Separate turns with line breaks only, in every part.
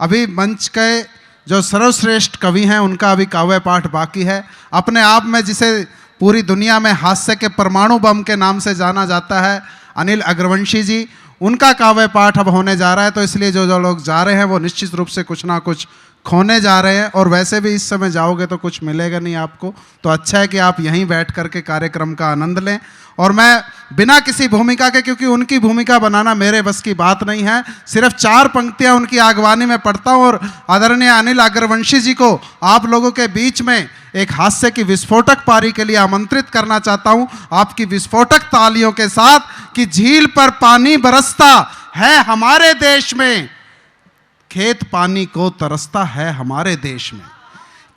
अभी मंच के जो सर्वश्रेष्ठ कवि हैं उनका अभी काव्य पाठ बाकी है। अपने आप में जिसे पूरी दुनिया में हास्य के परमाणु बम के नाम से जाना जाता है, अनिल अग्रवंशी जी, उनका काव्य पाठ अब होने जा रहा है। तो इसलिए जो लोग जा रहे हैं वो निश्चित रूप से कुछ ना कुछ खोने जा रहे हैं, और वैसे भी इस समय जाओगे तो कुछ मिलेगा नहीं आपको। तो अच्छा है कि आप यहीं बैठ करके कार्यक्रम का आनंद लें। और मैं बिना किसी भूमिका के, क्योंकि उनकी भूमिका बनाना मेरे बस की बात नहीं है, सिर्फ 4 पंक्तियां उनकी आगवानी में पढ़ता हूं और आदरणीय अनिल अग्रवंशी जी को आप लोगों के बीच में एक हास्य की विस्फोटक पारी के लिए आमंत्रित करना चाहता हूं, आपकी विस्फोटक तालियों के साथ। कि झील पर पानी बरसता है हमारे देश में, खेत पानी को तरसता है हमारे देश में।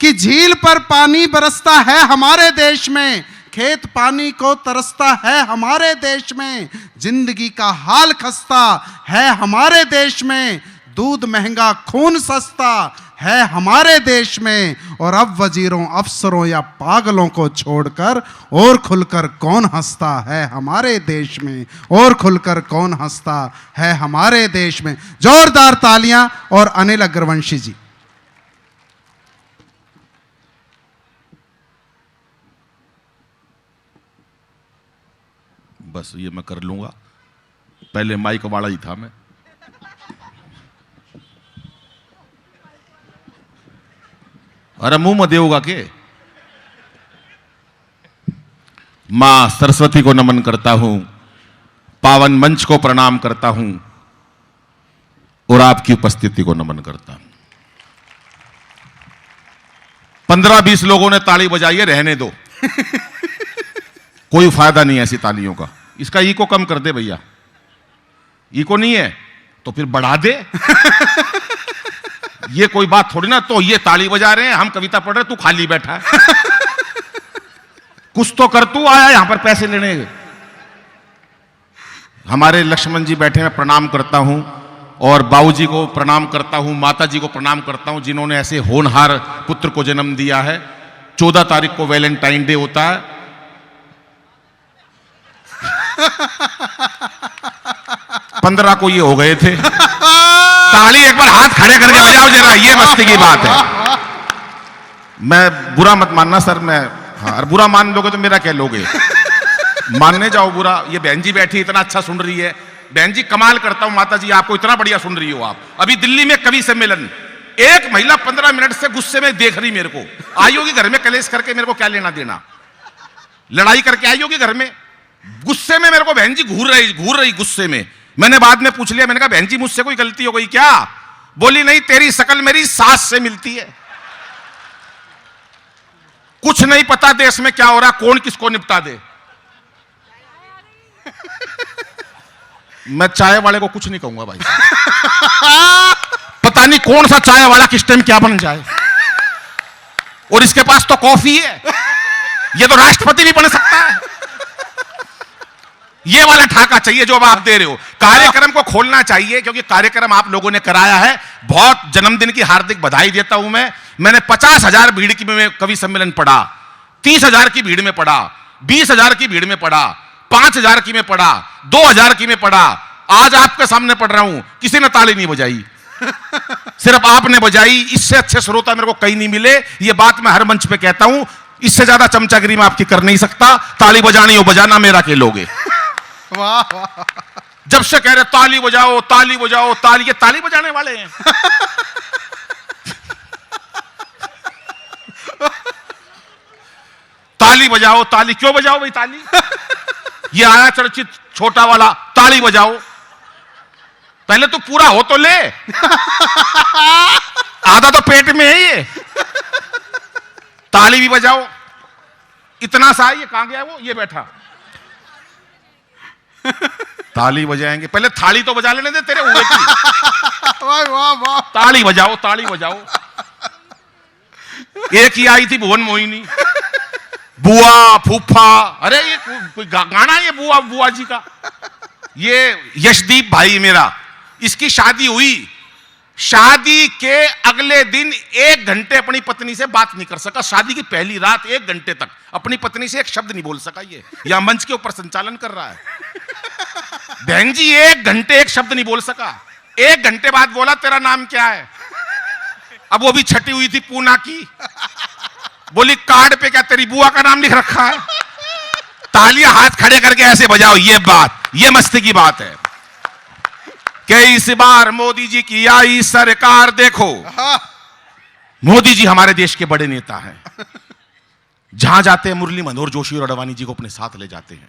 कि झील पर पानी बरसता है हमारे देश में, खेत पानी को तरसता है हमारे देश में। जिंदगी का हाल खस्ता है हमारे देश में, दूध महंगा खून सस्ता है हमारे देश में। और अब वजीरों अफसरों या पागलों को छोड़कर और खुलकर कौन हंसता है हमारे देश में, और खुलकर कौन हंसता है हमारे देश में। जोरदार तालियां और अनिल अग्रवंशी जी।
बस ये मैं कर लूंगा, पहले माइक वाला ही था मैं। अरे मुंह में देगा के। मां सरस्वती को नमन करता हूं, पावन मंच को प्रणाम करता हूं और आपकी उपस्थिति को नमन करता हूं। 15-20 लोगों ने ताली बजाई है, रहने दो। कोई फायदा नहीं है ऐसी तालियों का। इसका ईको कम कर दे भैया। ईको नहीं है तो फिर बढ़ा दे। ये कोई बात थोड़ी ना। तो ये ताली बजा रहे हैं, हम कविता पढ़ रहे, तू खाली बैठा है। कुछ तो कर, तू आया यहां पर पैसे लेने। हमारे लक्ष्मण जी बैठे, मैं प्रणाम करता हूं और बाबूजी को प्रणाम करता हूं, माता जी को प्रणाम करता हूं जिन्होंने ऐसे होनहार पुत्र को जन्म दिया है। 14 तारीख को वैलेंटाइन डे होता है। 15 को ये हो गए थे। ताली एक बार हाथ खड़े करके बजाओ जरा, ये मस्ती की बात है। मैं बुरा मत मानना सर, मैं हाँ, बुरा मान लोगे तो मेरा क्या लोगे। मानने जाओ बुरा। ये बहन जी बैठी इतना अच्छा सुन रही है। बहन जी कमाल करता हूं, माता जी आपको इतना बढ़िया सुन रही हो आप। अभी दिल्ली में कवि सम्मेलन, एक महिला 15 मिनट से गुस्से में देख रही मेरे को। आई होगी घर में कलेश करके, मेरे को क्या लेना देना। लड़ाई करके आई होगी घर में, गुस्से में मेरे को बहन जी घूर रही गुस्से में। मैंने बाद में पूछ लिया, मैंने कहा बहन जी मुझसे कोई गलती हो गई क्या? बोली नहीं, तेरी शकल मेरी सास से मिलती है। कुछ नहीं पता देश में क्या हो रहा, कौन किसको निपटा दे। मैं चाय वाले को कुछ नहीं कहूंगा भाई। पता नहीं कौन सा चाय वाला किस टाइम क्या बन जाए। और इसके पास तो कॉफी है, ये तो राष्ट्रपति भी बन सकता है। ये वाला ठाका चाहिए जो अब आप दे रहे हो। कार्यक्रम को खोलना चाहिए, क्योंकि कार्यक्रम आप लोगों ने कराया है। बहुत जन्मदिन की हार्दिक बधाई देता हूं मैं। मैंने 50,000 भीड़ की में कवि सम्मेलन पढ़ा, 30,000 की भीड़ में पढ़ा, 20,000 की भीड़ में पढ़ा, 5,000 की में पढ़ा, 2,000 की में पढ़ा। आज आपके सामने पढ़ रहा हूं, किसी ने ताली नहीं बजाई, सिर्फ आपने बजाई। इससे अच्छे श्रोता मेरे को कहीं नहीं मिले। ये बात मैं हर मंच पे कहता हूं। इससे ज्यादा चमचागिरी मैं आपकी कर नहीं सकता। ताली बजानी हो बजाना, मेरा के लोगे।
वाह वाह।
जब से कह रहे ताली बजाओ ताली बजाओ ताली, ये ताली बजाने वाले हैं। ताली बजाओ ताली, क्यों बजाओ भाई ताली? ये आया चर्चित छोटा वाला, ताली बजाओ। पहले तो पूरा हो तो ले। आधा तो पेट में है ये। ताली भी बजाओ। इतना सा ये कहां गया वो, ये बैठा। ताली बजाएंगे, पहले थाली तो बजा लेने दे तेरे हुए की। वाह वाह वाह। ताली बजाओ ताली बजाओ। एक ही आई थी भुवन मोहिनी, बुआ फूफा। अरे ये कोई गाना है ये बुआ बुआ जी का। ये यशदीप भाई मेरा, इसकी शादी हुई। शादी के अगले दिन 1 घंटे अपनी पत्नी से बात नहीं कर सका। शादी की पहली रात 1 घंटे तक अपनी पत्नी से एक शब्द नहीं बोल सका। ये यहां मंच के ऊपर संचालन कर रहा है। बहन जी 1 घंटे एक शब्द नहीं बोल सका। 1 घंटे बाद बोला तेरा नाम क्या है? अब वो भी छटी हुई थी पूना की। बोली कार्ड पे क्या तेरी बुआ का नाम लिख रखा है? तालियां हाथ खड़े करके ऐसे बजाओ। ये बात, ये मस्ती की बात है कि इस बार मोदी जी की आई सरकार देखो। मोदी जी हमारे देश के बड़े नेता हैं। जहां जाते हैं मुरली मनोहर जोशी और अडवाणी जी को अपने साथ ले जाते हैं,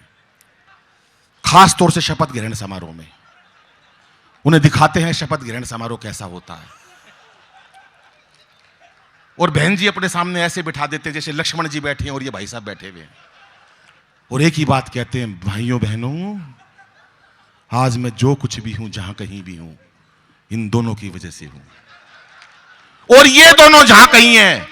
खास तौर से शपथ ग्रहण समारोह में उन्हें दिखाते हैं शपथ ग्रहण समारोह कैसा होता है। और बहन जी अपने सामने ऐसे बिठा देते हैं जैसे लक्ष्मण जी बैठे हैं और ये भाई साहब बैठे हुए हैं, और एक ही बात कहते हैं, भाइयों बहनों, आज मैं जो कुछ भी हूं, जहां कहीं भी हूं, इन दोनों की वजह से हूं। और ये दोनों जहां कहीं हैं,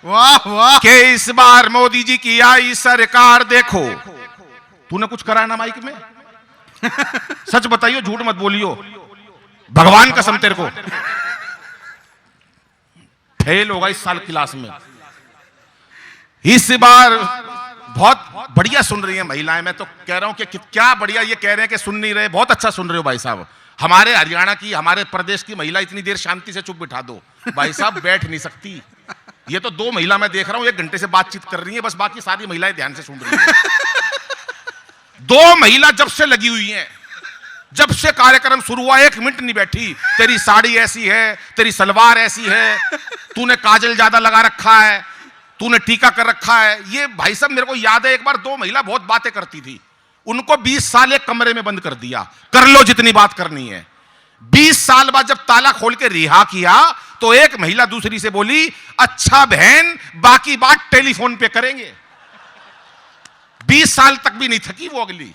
वाह वाह,
कि इस बार मोदी जी की आई सरकार देखो। तूने कुछ करा है ना माइक में? सच बताइयो, झूठ मत बोलियो, भगवान कसम तेरे को फेल होगा इस साल क्लास में। इस बार बहुत बढ़िया सुन रही हैं महिलाएं। मैं तो कह रहा हूं कि क्या बढ़िया ये कह रहे हैं कि सुन नहीं रहे। बहुत अच्छा सुन रहे हो भाई साहब। हमारे हरियाणा की, हमारे प्रदेश की महिला इतनी देर शांति से चुप बिठा दो भाई साहब, बैठ नहीं सकती। ये तो 2 महिला मैं देख रहा हूं 1 घंटे से बातचीत कर रही हैं, बस बाकी सारी महिलाएं ध्यान से सुन रही हैं। 2 महिला जब से लगी हुई हैं, जब से कार्यक्रम शुरू हुआ 1 मिनट नहीं बैठी। तेरी साड़ी ऐसी है, तेरी सलवार ऐसी है, तूने काजल ज्यादा लगा रखा है, तूने टीका कर रखा है। ये भाई साहब मेरे को याद है एक बार 2 महिला बहुत बातें करती थी, उनको 20 साल एक कमरे में बंद कर दिया, कर लो जितनी बात करनी है। 20 साल बाद जब ताला खोल के रिहा किया तो एक महिला दूसरी से बोली, अच्छा बहन बाकी बात टेलीफोन पे करेंगे। 20 साल तक भी नहीं थकी वो अगली।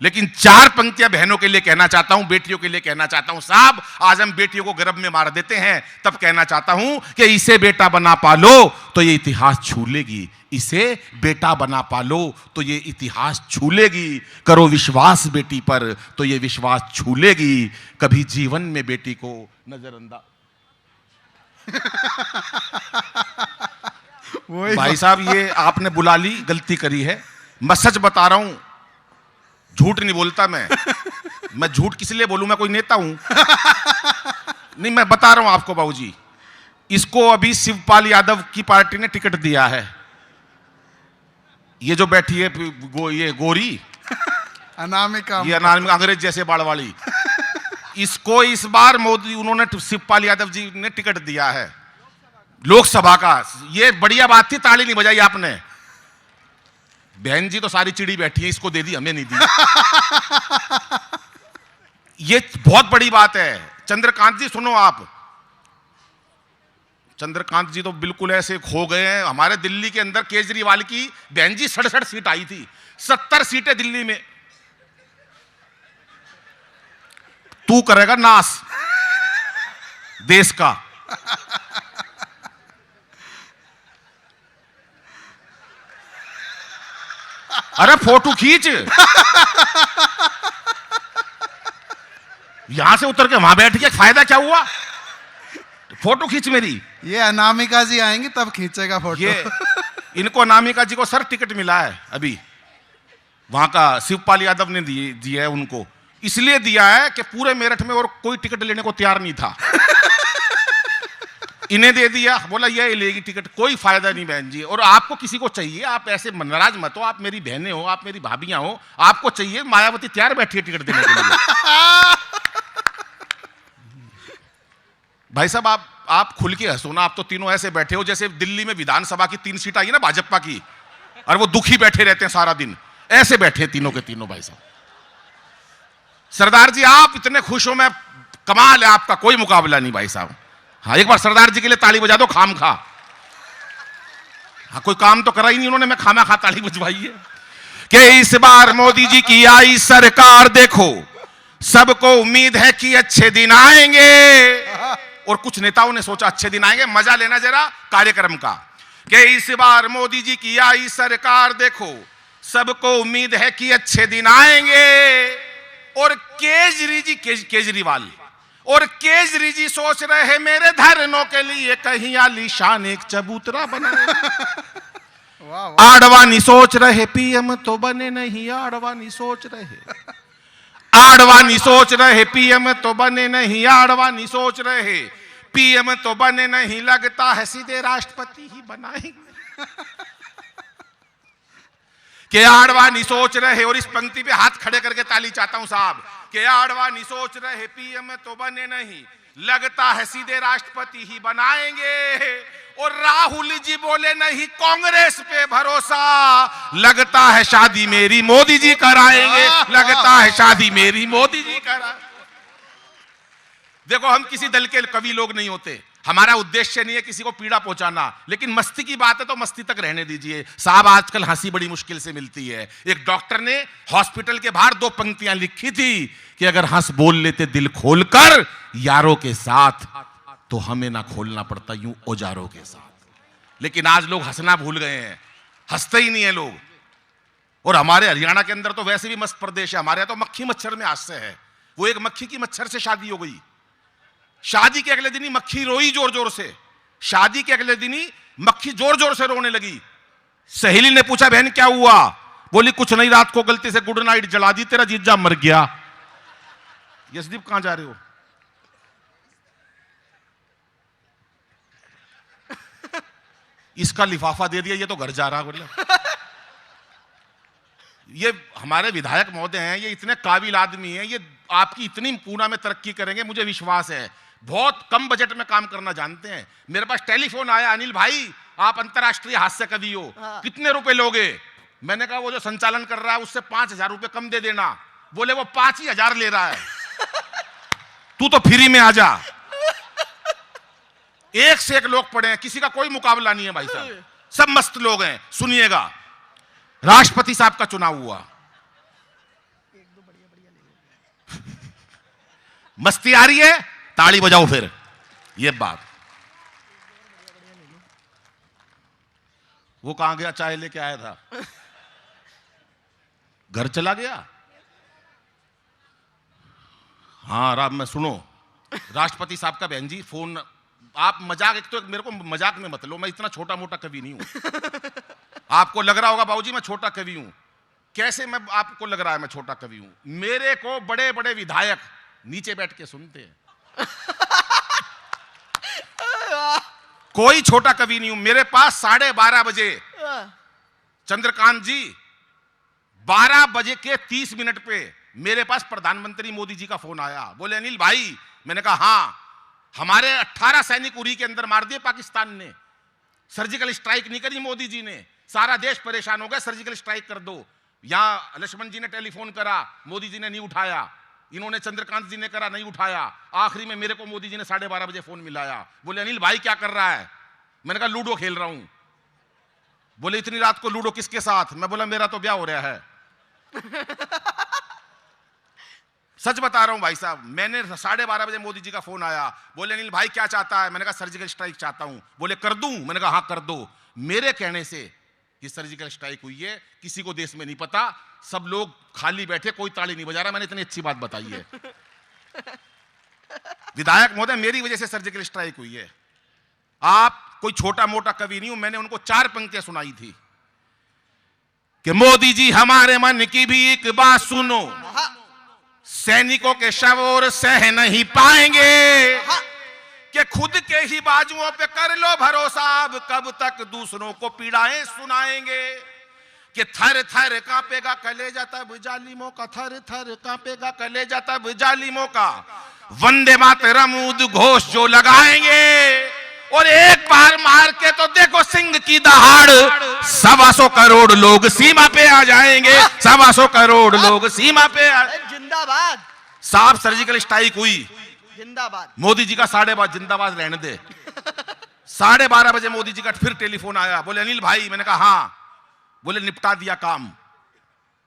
लेकिन 4 पंक्तियां बहनों के लिए कहना चाहता हूं, बेटियों के लिए कहना चाहता हूं। साहब आज हम बेटियों को गर्भ में मार देते हैं, तब कहना चाहता हूं कि इसे बेटा बना पालो तो ये इतिहास छू लेगी, इसे बेटा बना पालो तो ये इतिहास छू लेगी। करो विश्वास बेटी पर तो ये विश्वास छू लेगी। कभी जीवन में बेटी को नजरअंदाज। भाई साहब ये आपने बुला ली, गलती करी है। मैं सच बता रहा हूं, झूठ नहीं बोलता मैं झूठ किस लिए बोलूं, मैं कोई नेता हूं? नहीं, मैं बता रहा हूं आपको बाबूजी, इसको अभी शिवपाल यादव की पार्टी ने टिकट दिया है। ये जो बैठी है ये गोरी
अनामिका,
ये अनामिका अंग्रेज जैसे बाड़ वाली, इसको इस बार मोदी उन्होंने शिवपाल यादव जी ने टिकट दिया है लोकसभा का। ये बढ़िया बात थी, ताली नहीं बजाई आपने। बहन जी तो सारी चिड़ी बैठी है, इसको दे दी, हमें नहीं दी। ये बहुत बड़ी बात है। चंद्रकांत जी सुनो, आप चंद्रकांत जी तो बिल्कुल ऐसे खो गए हैं। हमारे दिल्ली के अंदर केजरीवाल की बहन जी 67 सीट आई थी, 70 सीटें दिल्ली में। तू करेगा नाश देश का। अरे फोटो खींच, यहां से उतर के वहां बैठ के फायदा क्या हुआ? फोटो खींच मेरी।
ये अनामिका जी आएंगी तब खींचेगा फोटो।
ये इनको अनामिका जी को सर टिकट मिला है अभी, वहां का शिवपाल यादव ने दिया है उनको। इसलिए दिया है कि पूरे मेरठ में और कोई टिकट लेने को तैयार नहीं था। इन्हें दे दिया, बोला ये लेगी टिकट, कोई फायदा नहीं बहन जी। और आपको किसी को चाहिए, आप ऐसे नाराज मत हो, आप मेरी बहनें हो, आप मेरी भाभियां हो, आपको चाहिए, मायावती तैयार बैठी है टिकट देने के लिए। भाई साहब आप खुल के हंसो ना, आप तो तीनों ऐसे बैठे हो जैसे दिल्ली में विधानसभा की 3 सीट आई है ना भाजपा की, और वो दुखी बैठे रहते हैं सारा दिन, ऐसे बैठे तीनों के तीनों। भाई साहब सरदार जी आप इतने खुश हो, मैं कमाल है आपका, कोई मुकाबला नहीं भाई साहब। हाँ एक बार सरदार जी के लिए ताली बजा दो खाम खा। हाँ कोई काम तो करा ही नहीं उन्होंने, मैं खामा खा ताली बजवाई है। कि इस बार मोदी जी की आई सरकार देखो, सबको उम्मीद है कि अच्छे दिन आएंगे। और कुछ नेताओं ने सोचा अच्छे दिन आएंगे, मजा लेना जरा कार्यक्रम का। कि इस बार मोदी जी की आई सरकार देखो, सबको उम्मीद है कि अच्छे दिन आएंगे। और केजरीवाल और केजरी जी सोच रहे हैं मेरे धरनों के लिए कहीं आलीशान एक चबूतरा बनाए। आडवाणी सोच रहे पीएम तो बने नहीं, आडवाणी सोच रहे आडवाणी सोच रहे पीएम तो बने नहीं, आडवाणी सोच रहे पीएम तो बने नहीं, लगता है सीधे राष्ट्रपति ही बनाएंगे। के आडवाणी सोच रहे, और इस पंक्ति पे हाथ खड़े करके ताली चाहता हूं साहब, के आडवाणी सोच रहे पीएम तो बने नहीं, लगता है सीधे राष्ट्रपति ही बनाएंगे। और राहुल जी बोले नहीं कांग्रेस पे भरोसा, लगता है शादी मेरी मोदी जी कराएंगे, लगता है शादी मेरी मोदी जी कराएंगे। देखो हम किसी दल के कवि लोग नहीं होते, हमारा उद्देश्य नहीं है किसी को पीड़ा पहुंचाना, लेकिन मस्ती की बात है तो मस्ती तक रहने दीजिए साहब। आजकल हंसी बड़ी मुश्किल से मिलती है। एक डॉक्टर ने हॉस्पिटल के बाहर 2 पंक्तियां लिखी थी कि अगर हंस बोल लेते दिल खोलकर यारों के साथ, तो हमें ना खोलना पड़ता यूं औजारों के साथ। लेकिन आज लोग हंसना भूल गए हैं, हंसते ही नहीं है लोग। और हमारे हरियाणा के अंदर तो वैसे भी मस्त प्रदेश है, हमारे यहाँ तो मक्खी मच्छर में हास्य है। वो एक मक्खी की मच्छर से शादी हो गई, शादी के अगले दिन ही मक्खी रोई जोर जोर से, शादी के अगले दिन ही मक्खी जोर जोर से रोने लगी। सहेली ने पूछा बहन क्या हुआ? बोली कुछ नहीं, रात को गलती से गुड नाइट जला दी, तेरा जीजा मर गया। यशदीप कहां जा रहे हो? इसका लिफाफा दे दिया, ये तो घर जा रहा। बोले ये हमारे विधायक महोदय हैं, ये इतने काबिल आदमी हैं, ये आपकी इतनी पूना में तरक्की करेंगे मुझे विश्वास है। बहुत कम बजट में काम करना जानते हैं। मेरे पास टेलीफोन आया, अनिल भाई आप अंतरराष्ट्रीय हास्य कवि हो, कितने रुपए लोगे? मैंने कहा वो जो संचालन कर रहा है उससे 5,000 रुपए कम दे देना। बोले वो 5,000 ले रहा है, तू तो फ्री में आ जा। एक से एक लोग पड़े हैं, किसी का कोई मुकाबला नहीं है भाई साहब, सब मस्त लोग हैं। सुनिएगा, राष्ट्रपति साहब का चुनाव हुआ, मस्ती आ रही है, ताली बजाओ फिर। ये बात वो कहां गया? चाय लेके आया था, घर चला गया। हाँ राम में सुनो, राष्ट्रपति साहब का बहन जी फोन, आप मजाक, एक तो मेरे को मजाक में मत लो, मैं इतना छोटा मोटा कवि नहीं हूं। आपको लग रहा होगा बाबूजी मैं छोटा कवि हूं, कैसे मैं आपको लग रहा है मैं छोटा कवि हूं? मेरे को बड़े बड़े विधायक नीचे बैठ के सुनते हैं। कोई छोटा कवि नहीं हूं। मेरे पास 12:30 बजे चंद्रकांत जी 12 बजे के 30 मिनट पे मेरे पास प्रधानमंत्री मोदी जी का फोन आया। बोले अनिल भाई, मैंने कहा हाँ, हमारे 18 सैनिक उरी के अंदर मार दिए पाकिस्तान ने, सर्जिकल स्ट्राइक नहीं करी मोदी जी ने, सारा देश परेशान हो गया, सर्जिकल स्ट्राइक कर दो। यहां लक्ष्मण जी ने टेलीफोन करा, मोदी जी ने नहीं उठाया, इन्होंने चंद्रकांत जी ने करा, नहीं उठाया। आखिरी में मेरे को मोदी जी ने 12:30 बजे फोन मिलाया। बोले अनिल भाई क्या कर रहा है? मैंने कहा लूडो खेल रहा हूं। बोले इतनी रात को लूडो किसके साथ? मैं बोला मेरा तो ब्याह हो रहा है। सच बता रहा हूं भाई साहब, मैंने 12:30 बजे मोदी जी का फोन आया। बोले अनिल भाई क्या चाहता है? मैंने कहा सर्जिकल स्ट्राइक चाहता हूं। बोले कर दूं? मैंने कहा हाँ कर दो। मेरे कहने से ये सर्जिकल स्ट्राइक हुई है, किसी को देश में नहीं पता, सब लोग खाली बैठे, कोई ताली नहीं बजा रहा। मैंने इतनी अच्छी बात बताई है। विधायक महोदय मेरी वजह से सर्जिकल स्ट्राइक हुई है। आप कोई छोटा मोटा कवि नहीं हूं। मैंने उनको 4 पंक्तियां सुनाई थी कि मोदी जी हमारे मन की भी एक बात सुनो, सैनिकों के शव और सह नहीं पाएंगे, कि खुद के ही बाजुओं पे कर लो भरोसा, अब कब तक दूसरों को पीड़ाएं सुनाएंगे, कि थर थर कांपेगा कलेजा तब जालिमों का, थर थर कांपेगा कलेजा तब जालिमों का, वंदे मातरम उद्घोष जो लगाएंगे, और एक बार मार के तो देखो सिंह की दहाड़, 125 करोड़ लोग सीमा पे आ जाएंगे, 125 करोड़ लोग सीमा पे आ।
जिंदाबाद
साहब सर्जिकल स्ट्राइक हुई,
जिंदाबाद।
मोदी जी का 12:30 जिंदाबाद रहने दे। 12:30 बजे मोदी जी का फिर टेलीफोन आया। बोले अनिल भाई, मैंने कहा हाँ। बोले निपटा दिया काम।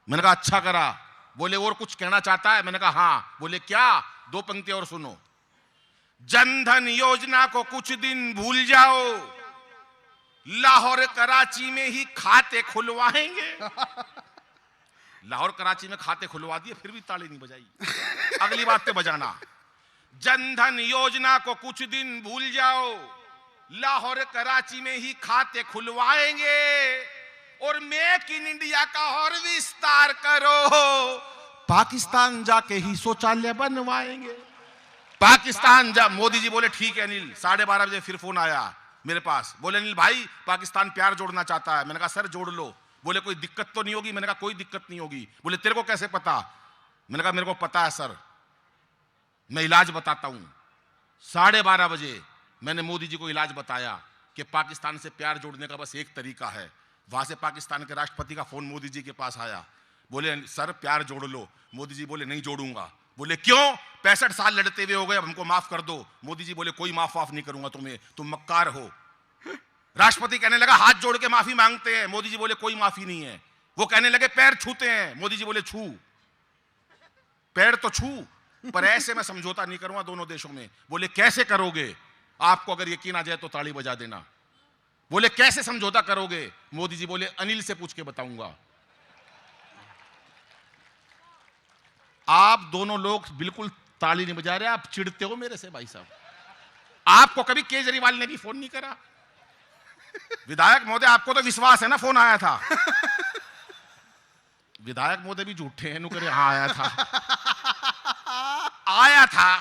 मैंने कहा अच्छा करा। बोले और कुछ कहना चाहता है? मैंने कहा हाँ। बोले क्या? 2 पंक्ति और सुनो। जनधन योजना को कुछ दिन भूल जाओ, लाहौर कराची में ही खाते खुलवाएंगे। लाहौर कराची में खाते खुलवा दिए, फिर भी ताली नहीं बजाई। अगली बात पे बजाना। जनधन योजना को कुछ दिन भूल जाओ, लाहौर कराची में ही खाते खुलवाएंगे, और मेक इन इंडिया का और विस्तार करो, पाकिस्तान जाके ही शौचालय बनवाएंगे। पाकिस्तान जा, मोदी जी बोले ठीक है अनिल। 12:30 बजे फिर फोन आया मेरे पास, बोले अनिल भाई पाकिस्तान प्यार जोड़ना चाहता है। मैंने कहा सर जोड़ लो। बोले कोई दिक्कत तो नहीं होगी? मैंने कहा कोई दिक्कत नहीं होगी। बोले तेरे को कैसे पता? मैंने कहा मेरे को पता है सर, मैं इलाज बताता हूं। 12:30 बजे मैंने मोदी जी को इलाज बताया कि पाकिस्तान से प्यार जोड़ने का बस एक तरीका है। वहां से पाकिस्तान के राष्ट्रपति का फोन मोदी जी के पास आया, बोले सर प्यार जोड़ लो। मोदी जी बोले नहीं जोड़ूंगा। बोले क्यों? 65 साल लड़ते हुए हो गए, अब हमको माफ कर दो। मोदी जी बोले कोई माफ नहीं करूंगा तुम्हें, तुम मक्कार हो। राष्ट्रपति कहने लगा हाथ जोड़ के माफी मांगते हैं। मोदी जी बोले कोई माफी नहीं है। वो कहने लगे पैर छूते हैं। मोदी जी बोले छू, पैर तो छू, पर ऐसे मैं समझौता नहीं करूंगा दोनों देशों में। बोले कैसे करोगे? आपको अगर यकीन आ जाए तो ताली बजा देना। बोले कैसे समझौता करोगे? मोदी जी बोले अनिल से पूछ के बताऊंगा। आप दोनों लोग बिल्कुल ताली नहीं बजा रहे, आप चिढ़ते हो मेरे से भाई साहब। आपको कभी केजरीवाल ने भी फोन नहीं करा? विधायक महोदय आपको तो विश्वास है ना फोन आया था? विधायक महोदय भी झूठे हैं, नुकरे हाँ आया था। आया था।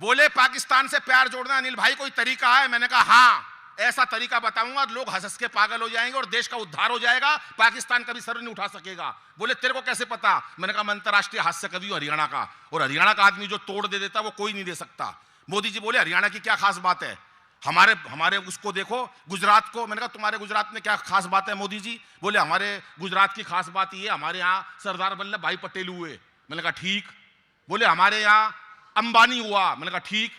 बोले पाकिस्तान से प्यार जोड़ना अनिल भाई कोई तरीका है? मैंने कहा हाँ ऐसा तरीका बताऊंगा, लोग हंस के पागल हो जाएंगे और देश का उद्धार हो जाएगा, पाकिस्तान कभी सर नहीं उठा सकेगा। बोले तेरे को कैसे पता? मैंने कहा मैं अंतरराष्ट्रीय हास्य कवि हूं हरियाणा का, और हरियाणा का आदमी जो तोड़ दे देता वो कोई नहीं दे सकता। मोदी जी बोले हरियाणा की क्या खास बात है? हमारे उसको देखो गुजरात को। मैंने कहा तुम्हारे गुजरात में क्या खास बात है मोदी जी? बोले हमारे गुजरात की खास बात ये, हमारे यहाँ सरदार वल्लभ भाई पटेल हुए। मैंने कहा ठीक। बोले हमारे यहाँ अंबानी हुआ। मैंने कहा ठीक।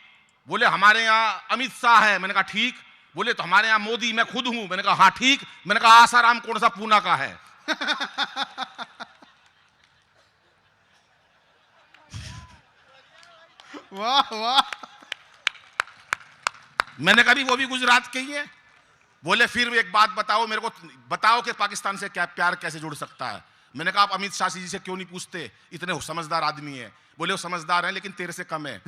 बोले हमारे यहाँ अमित शाह है। मैंने कहा ठीक। बोले तो हमारे यहाँ मोदी मैं खुद हूं। मैंने कहा हाँ ठीक। मैंने कहा आसाराम कौन सा पूना का है?
वाह वाह।
मैंने कहा वो भी गुजरात के ही है। बोले फिर एक बात बताओ मेरे को, बताओ कि पाकिस्तान से क्या प्यार कैसे जुड़ सकता है? मैंने कहा आप अमित शाह जी से क्यों नहीं पूछते, इतने समझदार आदमी है। बोले वो समझदार है लेकिन तेरे से कम है।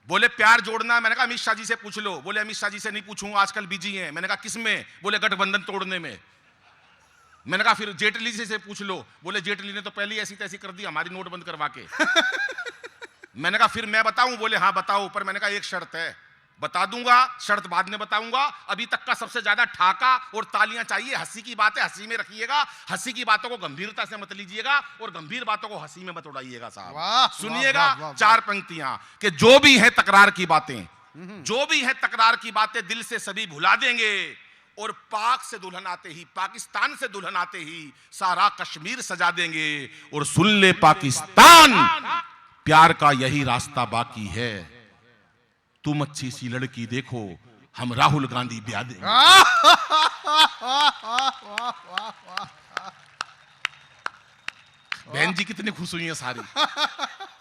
बोले प्यार जोड़ना। मैंने कहा अमित शाह जी से पूछ लो। बोले अमित शाह जी से नहीं पूछूंगा, आजकल बिजी हैं। मैंने कहा किसमें? बोले गठबंधन तोड़ने में। मैंने कहा फिर जेटली जी से पूछ लो। बोले जेटली ने तो पहले ऐसी तैसी कर दी हमारी नोट बंद करवा के। मैंने कहा फिर मैं बताऊं? बोले हाँ बताओ, पर मैंने कहा एक शर्त है। बता दूंगा, शर्त बाद में बताऊंगा। अभी तक का सबसे ज्यादा ठाका और तालियां चाहिए। हंसी की बात है हंसी में रखिएगा, हंसी की बातों को गंभीरता से मत लीजिएगा और गंभीर बातों को हंसी में मत उड़ाइएगा साहब। सुनिएगा 4 पंक्तियां कि जो भी है तकरार की बातें, जो भी है तकरार की बातें दिल से सभी भुला देंगे, और पाक से दुल्हन आते ही, पाकिस्तान से दुल्हन आते ही सारा कश्मीर सजा देंगे। और सुन ले पाकिस्तान, प्यार का यही रास्ता बाकी है। तुम अच्छी सी लड़की देखो, हम राहुल गांधी ब्याह देंगे। बहन जी कितनी खुश हुई है सारी,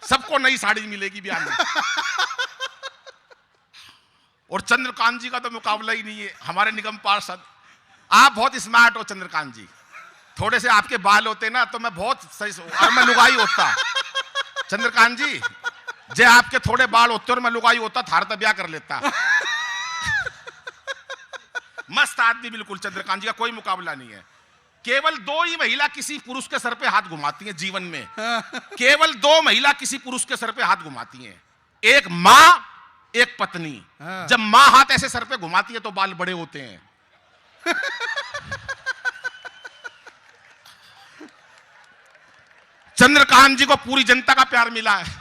सबको नई साड़ी मिलेगी ब्याह में। और चंद्रकांत जी का तो मुकाबला ही नहीं है, हमारे निगम पार्षद। आप बहुत स्मार्ट हो चंद्रकांत जी, थोड़े से आपके बाल होते ना तो मैं बहुत सही, और मैं लुगाई होता। चंद्रकांत जी जे आपके थोड़े बाल होते और मैं लुगाई होता, थार तो ब्याह कर लेता। मस्त आदमी बिल्कुल, चंद्रकांत जी का कोई मुकाबला नहीं है। केवल 2 ही महिला किसी पुरुष के सर पे हाथ घुमाती हैं जीवन में। केवल 2 महिला किसी पुरुष के सर पे हाथ घुमाती हैं, एक मां, एक पत्नी। जब मां हाथ ऐसे सर पे घुमाती है तो बाल बड़े होते हैं। चंद्रकांत जी को पूरी जनता का प्यार मिला है।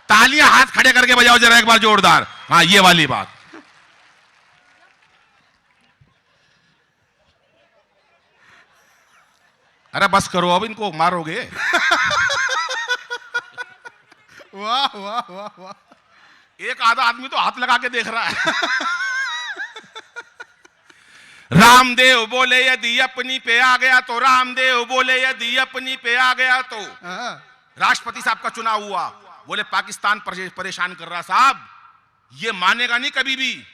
तालियां हाथ खड़े करके बजाओ जरा एक बार जोरदार। हाँ ये वाली बात। अरे बस करो अब, इनको मारोगे।
वाह वाह वाह वाह।
एक आधा आदमी तो हाथ लगा के देख रहा है। रामदेव बोले यदि अपनी पे आ गया तो, रामदेव बोले यदि अपनी पे आ गया तो। राष्ट्रपति साहब का चुनाव हुआ, बोले पाकिस्तान परेशान कर रहा साहब, ये मानेगा नहीं कभी भी।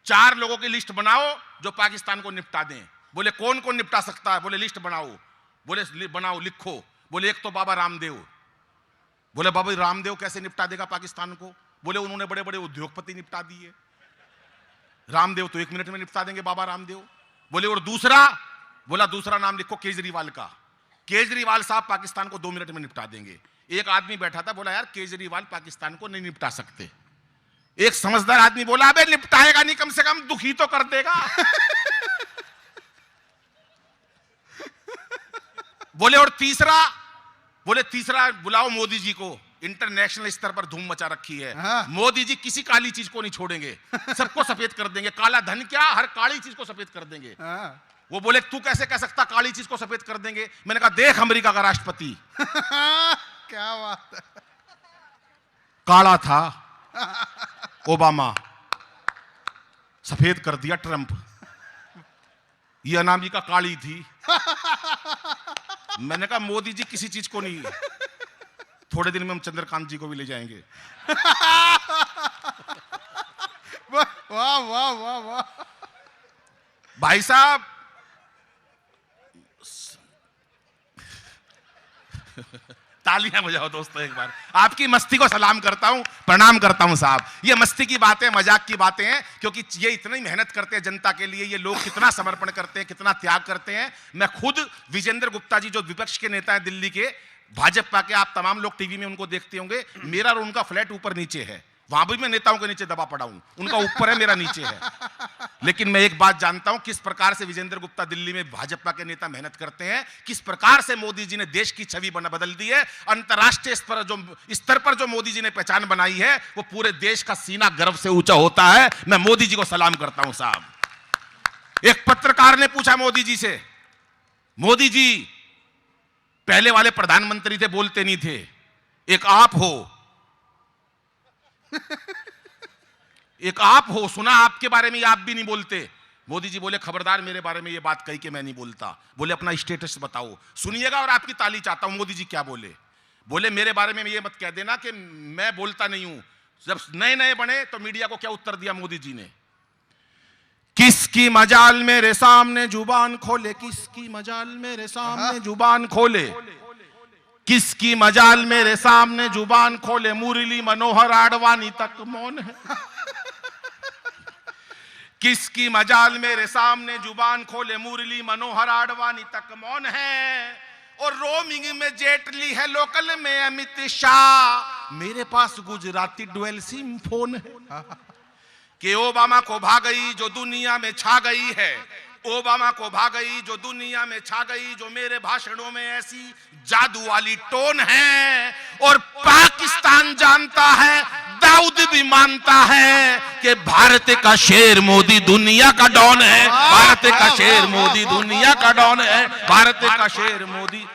4 लोगों की लिस्ट बनाओ जो पाकिस्तान को निपटा दें। बोले कौन कौन निपटा सकता है? बोले लिस्ट बनाओ। बोले बनाओ, लिखो। बोले एक तो बाबा रामदेव। बोले बाबा रामदेव कैसे निपटा देगा पाकिस्तान को? बोले उन्होंने बड़े बड़े उद्योगपति निपटा दिए, रामदेव तो 1 मिनट में निपटा देंगे बाबा रामदेव। बोले और दूसरा? बोला दूसरा नाम लिखो केजरीवाल का। केजरीवाल साहब पाकिस्तान को 2 मिनट में निपटा देंगे। एक आदमी बैठा था, बोला यार केजरीवाल पाकिस्तान को नहीं निपटा सकते। एक समझदार आदमी बोला अबे निपटाएगा नहीं, कम से कम दुखी तो कर देगा। बोले और तीसरा बुलाओ मोदी जी को, इंटरनेशनल स्तर पर धूम मचा रखी है।
हाँ।
मोदी जी किसी काली चीज को नहीं छोड़ेंगे, सबको सफेद कर देंगे। काला धन क्या, हर काली चीज को सफेद कर देंगे।
हाँ।
वो बोले तू कैसे कह सकता काली चीज को सफेद कर देंगे? मैंने कहा देख अमेरिका का राष्ट्रपति
क्या बात है।
काला था ओबामा, सफेद कर दिया ट्रंप। ये अनामिका काली थी। मैंने कहा मोदी जी किसी चीज को नहीं, थोड़े दिन में हम चंद्रकांत जी को भी ले जाएंगे।
वाह वाह वाह वाह वाह।
भाई साहब तालियां बजाओ दोस्तों एक बार। आपकी मस्ती को सलाम करता हूं, प्रणाम करता हूं साहब। ये मस्ती की बातें, मजाक की बातें हैं, क्योंकि ये इतनी मेहनत करते हैं जनता के लिए। ये लोग कितना समर्पण करते हैं, कितना त्याग करते हैं। मैं खुद विजेंद्र गुप्ता जी जो विपक्ष के नेता हैं दिल्ली के, भाजपा के, आप तमाम लोग टीवी में उनको देखते होंगे। मेरा और उनका फ्लैट ऊपर नीचे है, वहां भी मैं नेताओं के नीचे दबा पड़ा हूं। उनका ऊपर है, मेरा नीचे है। लेकिन मैं एक बात जानता हूं, किस प्रकार से विजेंद्र गुप्ता दिल्ली में भाजपा के नेता मेहनत करते हैं, किस प्रकार से मोदी जी ने देश की छवि बदल दी है। अंतर्राष्ट्रीय स्तर पर जो मोदी जी ने पहचान बनाई है, वो पूरे देश का सीना गर्व से ऊंचा होता है। मैं मोदी जी को सलाम करता हूं साहब। एक पत्रकार ने पूछा मोदी जी से, मोदी जी पहले वाले प्रधानमंत्री थे, बोलते नहीं थे, एक आप हो, एक आप हो, सुना आपके बारे में, आप भी नहीं बोलते। मोदी जी बोले खबरदार मेरे बारे में ये बात कही कि मैं नहीं बोलता। बोले अपना स्टेटस बताओ, सुनिएगा और आपकी ताली चाहता हूं। मोदी जी क्या बोले? बोले मेरे बारे में ये मत कह देना कि मैं बोलता नहीं हूं। जब नए नए बने तो मीडिया को क्या उत्तर दिया मोदी जी ने? किसकी मजाल मेरे सामने जुबान खोले, किसकी मजाल मेरे सामने जुबान खोले, किसकी मजाल मेरे सामने जुबान खोले, मुरली मनोहर आडवाणी तक मौन है। किसकी मजाल मेरे सामने जुबान खोले, मुरली मनोहर आडवाणी तक मौन है। और रोमिंग में जेटली है, लोकल में अमित शाह, मेरे पास गुजराती डुअल सिम फोन है। कि ओबामा को भागई जो दुनिया में छा गई है, ओबामा को भागई जो दुनिया में छा गई, जो मेरे भाषणों में ऐसी जादू वाली टोन है। और पाकिस्तान जानता है, दाऊद भी मानता है कि भारत का शेर मोदी दुनिया का डॉन है। भारत का शेर मोदी दुनिया का डॉन है। भारत का शेर मोदी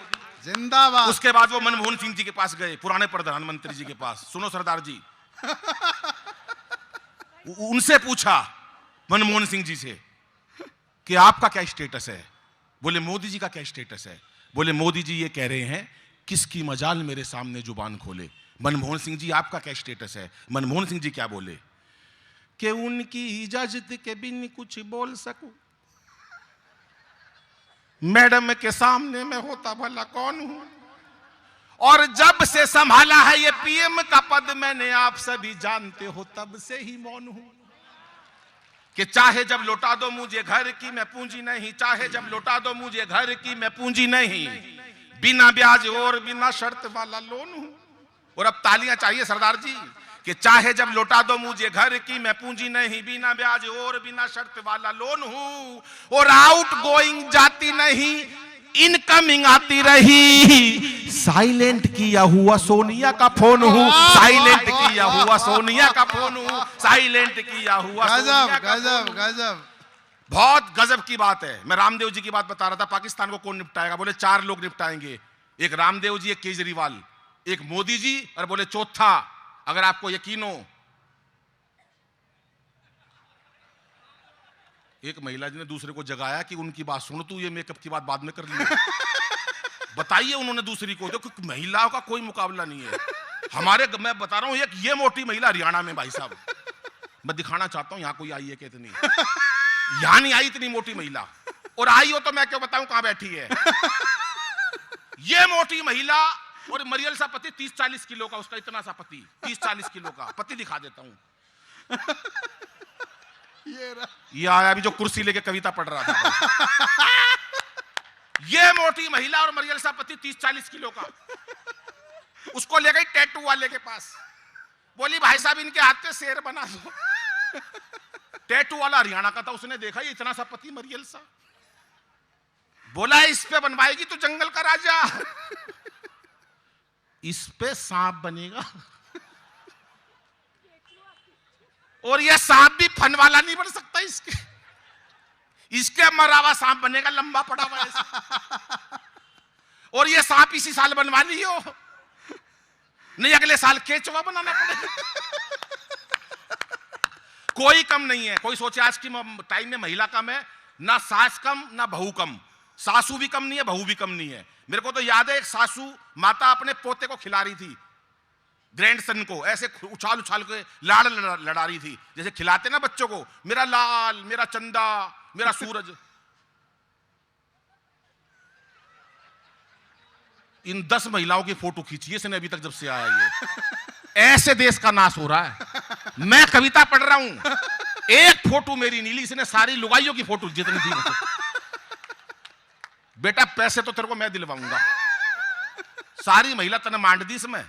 जिंदाबाद।
उसके बाद वो मनमोहन सिंह जी के पास गए, पुराने प्रधानमंत्री जी के पास। सुनो सरदार जी, उनसे पूछा मनमोहन सिंह जी से कि आपका क्या स्टेटस है? बोले मोदी जी का क्या स्टेटस है? बोले मोदी जी ये कह रहे हैं किसकी मजाल मेरे सामने जुबान खोले। मनमोहन सिंह जी आपका क्या स्टेटस है? मनमोहन सिंह जी क्या बोले कि उनकी इजाजत के बिन कुछ बोल सकूं, मैडम के सामने मैं होता भला कौन हूं, और जब से संभाला है ये पीएम का पद मैंने, आप सभी जानते हो, तब से ही मौन हूं। कि चाहे जब लौटा दो मुझे घर की मैं पूंजी नहीं, चाहे जब लौटा दो मुझे घर की मैं पूंजी नहीं, बिना ब्याज और बिना शर्त वाला लोन हूं। और अब तालियां चाहिए सरदार जी कि चाहे जब लौटा दो मुझे घर की मैं पूंजी नहीं, बिना ब्याज और बिना शर्त वाला लोन हूं। और आउट गोइंग जाती नहीं, इनकमिंग आती रही, साइलेंट किया हुआ सोनिया का फोन हूं, साइलेंट किया हुआ सोनिया का फोन हूं, साइलेंट किया हुआ सोनिया का
गजब गजब।
बहुत गजब की बात है। मैं रामदेव जी की बात बता रहा था, पाकिस्तान को कौन निपटाएगा? बोले 4 लोग निपटाएंगे, एक रामदेव जी, एक केजरीवाल, एक मोदी जी, और बोले चौथा अगर आपको यकीन हो, एक महिला जी ने दूसरे को जगाया कि उनकी बात सुन, तू ये मेकअप की बात बाद में कर ली। बताइए उन्होंने दूसरी को, देखो महिलाओं का कोई मुकाबला नहीं है हमारे। मैं बता रहा हूं एक ये मोटी महिला हरियाणा में, भाई साहब मैं दिखाना चाहता हूं यहां कोई आई है कि इतनी, यहां नहीं आई इतनी मोटी महिला, और आई हो तो मैं क्यों बताऊं कहां बैठी है। ये मोटी महिला और मरियल सा पति, 30-40 किलो का उसका, इतना सा पति 30-40 किलो का पति, दिखा देता हूं। ये आया अभी जो कुर्सी लेके कविता पढ़ रहा था। ये मोटी महिला और मरियल सा पति 30-40 किलो का, उसको ले गई टैटू वाले के पास, बोली भाई साहब इनके हाथ पे शेर बना दो। टैटू वाला हरियाणा का था, उसने देखा ये इतना सा पति मरियल सा, बोला इस पे बनवाएगी तो जंगल का राजा, इस पे सांप बनेगा। और ये सांप भी फन वाला नहीं बन सकता, इसके मरा हुआ सांप बनेगा, लंबा पड़ा हुआ ऐसा। और ये सांप इसी साल बनवा लियो, नहीं अगले साल केचुआ बनाना पड़ेगा। कोई कम नहीं है। कोई सोचे आज की टाइम में महिला कम है, ना सास कम ना बहू कम, सासू भी कम नहीं है बहू भी कम नहीं है। मेरे को तो याद है एक सासू माता अपने पोते को खिला रही थी, ग्रैंडसन को, ऐसे उछाल उछाल के लाड़ लड़ा रही थी, जैसे खिलाते ना बच्चों को, मेरा लाल, मेरा चंदा, मेरा सूरज। इन 10 महिलाओं की फोटो खींची है इसने अभी तक जब से आया ये। ऐसे देश का नाश हो रहा है। मैं कविता पढ़ रहा हूं, एक फोटो मेरी नीली, इसने सारी लुगाइयों की फोटो जितनी थी। बेटा पैसे तो तेरे को मैं दिलवाऊंगा, सारी महिला तने मांड दी इसमें।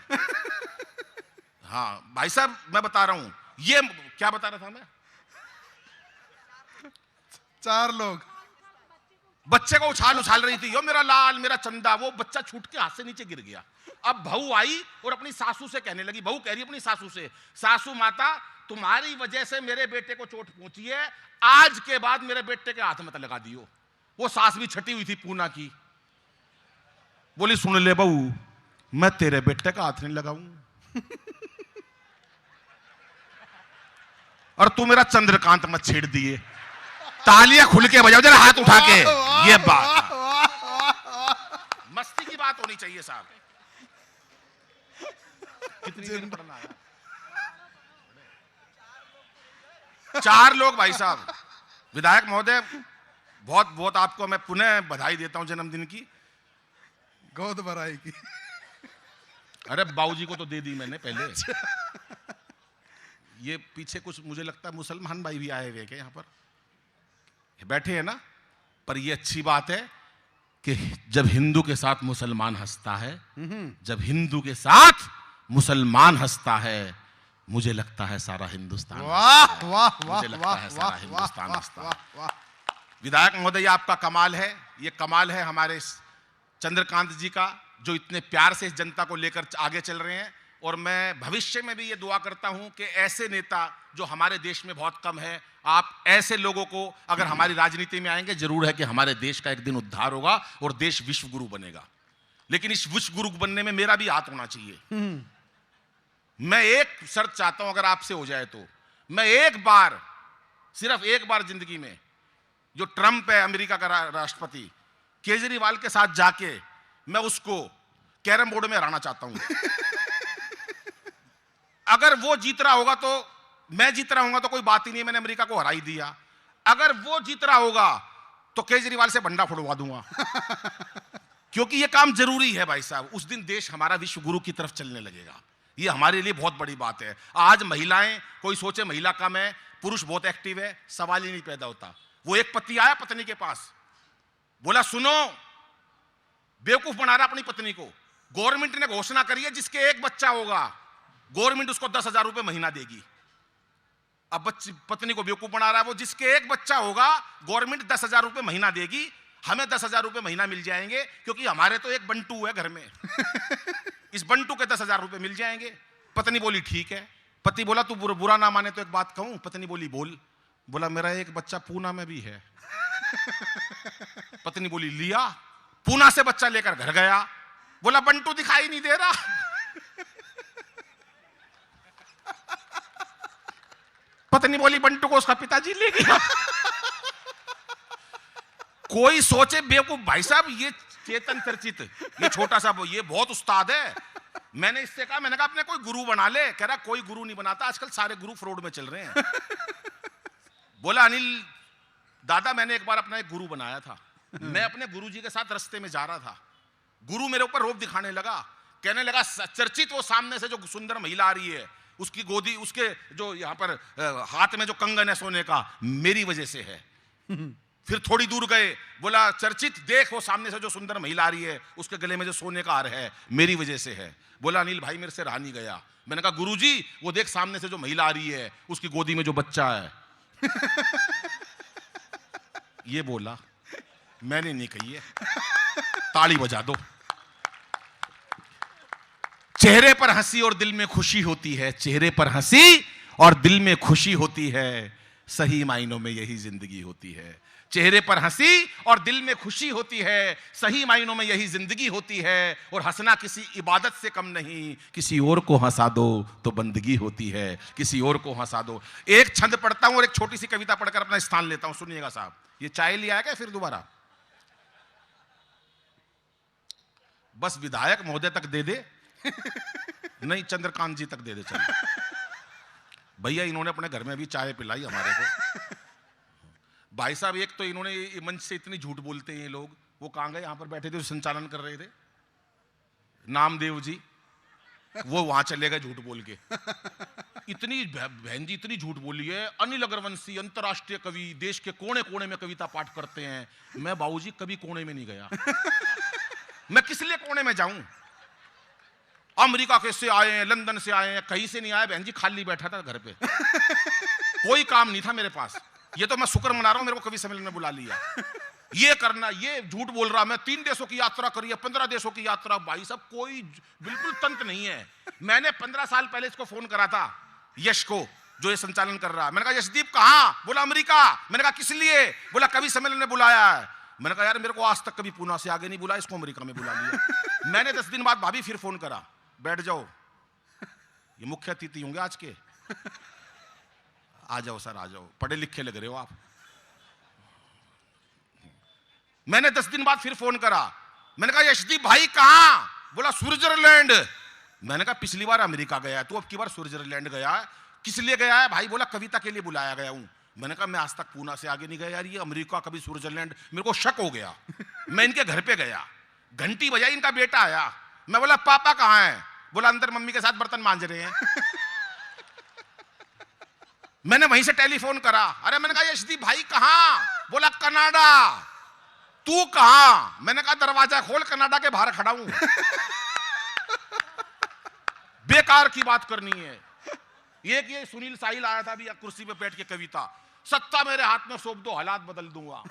हाँ भाई साहब मैं बता रहा हूं, ये क्या बता रहा था मैं,
4 लोग
बच्चे को उछाल उछाल रही थी, यो मेरा लाल मेरा चंदा, वो बच्चा छूट के हाथ से नीचे गिर गया। अब बहू आई और अपनी सासू से कहने लगी, बहू कह रही अपनी सासू से, सासू माता तुम्हारी वजह से मेरे बेटे को चोट पहुंची है, आज के बाद मेरे बेटे के हाथ मत लगा दियो। वो सास भी छटी हुई थी पूना की, बोली सुन ले बहू, मैं तेरे बेटे का हाथ नहीं लगाऊं और तू मेरा चंद्रकांत मत छेड़ दिए। तालियां खुल के बजाओ जरा हाथ उठा के। ये बात मस्ती की बात होनी चाहिए साहब। कितनी देर पढ़ना है? 4 लोग भाई साहब। विधायक महोदय बहुत बहुत आपको मैं पुनः बधाई देता हूं जन्मदिन की,
गोद भराई की।
अरे बाबूजी को तो दे दी मैंने पहले। ये पीछे कुछ मुझे लगता है मुसलमान भाई भी आए हुए हैं यहाँ पर, बैठे हैं ना, पर ये अच्छी बात है कि जब हिंदू के साथ मुसलमान हंसता है, जब हिंदू के साथ मुसलमान हंसता है, मुझे लगता है सारा हिंदुस्तान।
वाह वाह वाह
मुझे लगता है सारा
वाह
हिंदुस्तान
वाह
हंसता
वाह
है।
वाह।
विधायक महोदय आपका कमाल है, ये कमाल है हमारे चंद्रकांत जी का, जो इतने प्यार से इस जनता को लेकर आगे चल रहे हैं। और मैं भविष्य में भी ये दुआ करता हूं कि ऐसे नेता जो हमारे देश में बहुत कम है, आप ऐसे लोगों को अगर हमारी राजनीति में आएंगे, जरूर है कि हमारे देश का एक दिन उद्धार होगा और देश विश्व गुरु बनेगा। लेकिन इस विश्व गुरु बनने में मेरा भी हाथ होना चाहिए। मैं एक शर्त चाहता हूं, अगर आपसे हो जाए तो मैं एक बार, सिर्फ एक बार जिंदगी में, जो ट्रंप है अमेरिका का राष्ट्रपति, केजरीवाल के साथ जाके मैं उसको कैरम बोर्ड में हराना चाहता हूं। अगर वो जीत रहा होगा तो मैं जीत रहा हूंगा तो कोई बात ही नहीं, मैंने अमेरिका को हरा ही दिया। अगर वो जीत रहा होगा तो केजरीवाल से बंडा फुड़वा दूंगा। क्योंकि ये काम जरूरी है भाई साहब। उस दिन देश हमारा विश्व गुरु की तरफ चलने लगेगा। ये हमारे लिए बहुत बड़ी बात है। आज महिलाएं, कोई सोचे महिला कम है, पुरुष बहुत एक्टिव है, सवाल ही नहीं पैदा होता। वो एक पति आया पत्नी के पास, बोला सुनो, बेवकूफ बना रहा अपनी पत्नी को, गवर्नमेंट ने घोषणा करी है जिसके एक बच्चा होगा गवर्नमेंट उसको 10,000 रुपए महीना देगी। अब पत्नी को बेवकूफ बना रहा है, वो जिसके एक बच्चा होगा गवर्नमेंट 10,000 रुपए महीना देगी, हमें 10,000 रुपए महीना मिल जाएंगे क्योंकि हमारे तो एक बंटू है घर में। इस बंटू के 10,000 रुपए मिल जाएंगे। पत्नी बोली ठीक है। पति बोला तू बुरा ना माने तो एक बात कहूं। पत्नी बोली बोल। बोला मेरा एक बच्चा पूना में भी है। पत्नी बोली लिया, पूना से बच्चा लेकर घर गया, बोला बंटू दिखाई नहीं दे रहा। पत्नी बोली बंटू को उसका पिताजी ले गया। कोई सोचे बेवकूफ भाई साहब, ये चेतन चर्चित, ये छोटा सा, ये बहुत उस्ताद है। मैंने इससे कहा, मैंने कहा अपने कोई गुरु बना ले। कह रहा कोई गुरु नहीं बनाता, आजकल सारे गुरु फ्रॉड में चल रहे हैं। बोला अनिल दादा, मैंने एक बार अपना एक गुरु बनाया था। मैं अपने गुरु जी के साथ रास्ते में जा रहा था, गुरु मेरे ऊपर रोब दिखाने लगा, कहने लगा चर्चित वो सामने से जो सुंदर महिला आ रही है, उसकी गोदी, उसके जो यहाँ पर हाथ में जो कंगन है सोने का, मेरी वजह से है। फिर थोड़ी दूर गए, बोला चर्चित देख वो सामने से जो सुंदर महिला आ रही है, उसके गले में जो सोने का हार है मेरी वजह से है। बोला अनिल भाई मेरे से रहा नहीं गया। मैंने कहा गुरुजी वो देख सामने से जो महिला आ रही है उसकी गोदी में जो बच्चा है। ये बोला, मैंने नहीं कही है, ताली बजा दो। चेहरे पर हंसी और दिल में खुशी होती है, चेहरे पर हंसी और दिल में खुशी होती है, सही मायनों में यही जिंदगी होती है। चेहरे पर हंसी और दिल में खुशी होती है, सही मायनों में यही जिंदगी होती है। और हंसना किसी इबादत से कम नहीं, किसी और को हंसा दो तो बंदगी होती है, किसी और को हंसा दो। एक छंद पढ़ता हूं और एक छोटी सी कविता पढ़कर अपना स्थान लेता हूं, सुनिएगा साहब। ये चाय लिया है क्या फिर दोबारा? बस विधायक महोदय तक दे दे, नहीं चंद्रकांत जी तक दे दे। चल भैया इन्होंने अपने घर में भी चाय पिलाई हमारे को। भाई साहब एक तो इन्होंने मंच से इतनी झूठ बोलते हैं ये लोग, वो कहां गए? यहां पर बैठे थे, संचालन कर रहे थे, नामदेव जी, वो वहां चले गए झूठ बोल के। इतनी बहन जी इतनी झूठ बोली है। अनिल अग्रवंशी अंतरराष्ट्रीय कवि, देश के कोने कोने में कविता पाठ करते हैं। मैं बाबूजी कभी कोने में नहीं गया। मैं किस लिए कोने में जाऊं? अमेरिका के से आए हैं, लंदन से आए हैं, कहीं से नहीं आए बहन जी, खाली बैठा था घर पे। कोई काम नहीं था मेरे पास। ये तो मैं शुक्र मना रहा हूं मेरे को कवि सम्मेलन में बुला लिया। ये करना, ये झूठ बोल रहा। मैं 3 देशों की यात्रा करी है, 15 देशों की यात्रा। भाई साहब कोई बिल्कुल तंत्र नहीं है। मैंने 15 साल पहले इसको फोन करा था, यश को, जो ये संचालन कर रहा है। मैंने कहा यशदीप कहां? बोला अमेरिका। मैंने कहा किस लिए? बोला कवि सम्मेलन ने बुलाया है। मैंने कहा यार मेरे को आज तक कभी पूना से आगे नहीं बुलाया, इसको अमेरिका में बुला लिया। मैंने 10 दिन बाद भाभी फिर फोन करा, बैठ जाओ, ये मुख्य अतिथि होंगे आज के, आ जाओ सर आ जाओ, पढ़े लिखे लग रहे हो आप। मैंने 10 दिन बाद फिर फोन करा, मैंने कहा यशदीप भाई कहां? बोला स्विट्जरलैंड। मैंने कहा पिछली बार अमेरिका गया है, तू अब की बार स्विट्जरलैंड गया है, किस लिए गया है? भाई बोला कविता के लिए बुलाया गया हूं। मैंने कहा मैं आज तक पूना से आगे नहीं गया यार, ये अमेरिका कभी स्विट्जरलैंड, मेरे को शक हो गया। मैं इनके घर पे गया, घंटी बजाई, इनका बेटा आया। मैं बोला पापा कहां है? बोला अंदर मम्मी के साथ बर्तन मांज रहे हैं। मैंने वहीं से टेलीफोन करा, अरे मैंने कहा यशदीप भाई कहां? बोला कनाडा। तू कहां? मैंने कहा दरवाजा खोल, कनाडा के बाहर खड़ा हूं। बेकार की बात करनी है। एक ये सुनील साहिल आया था अभी कुर्सी पे बैठ के, कविता, सत्ता मेरे हाथ में सौंप दो हालात बदल दूंगा।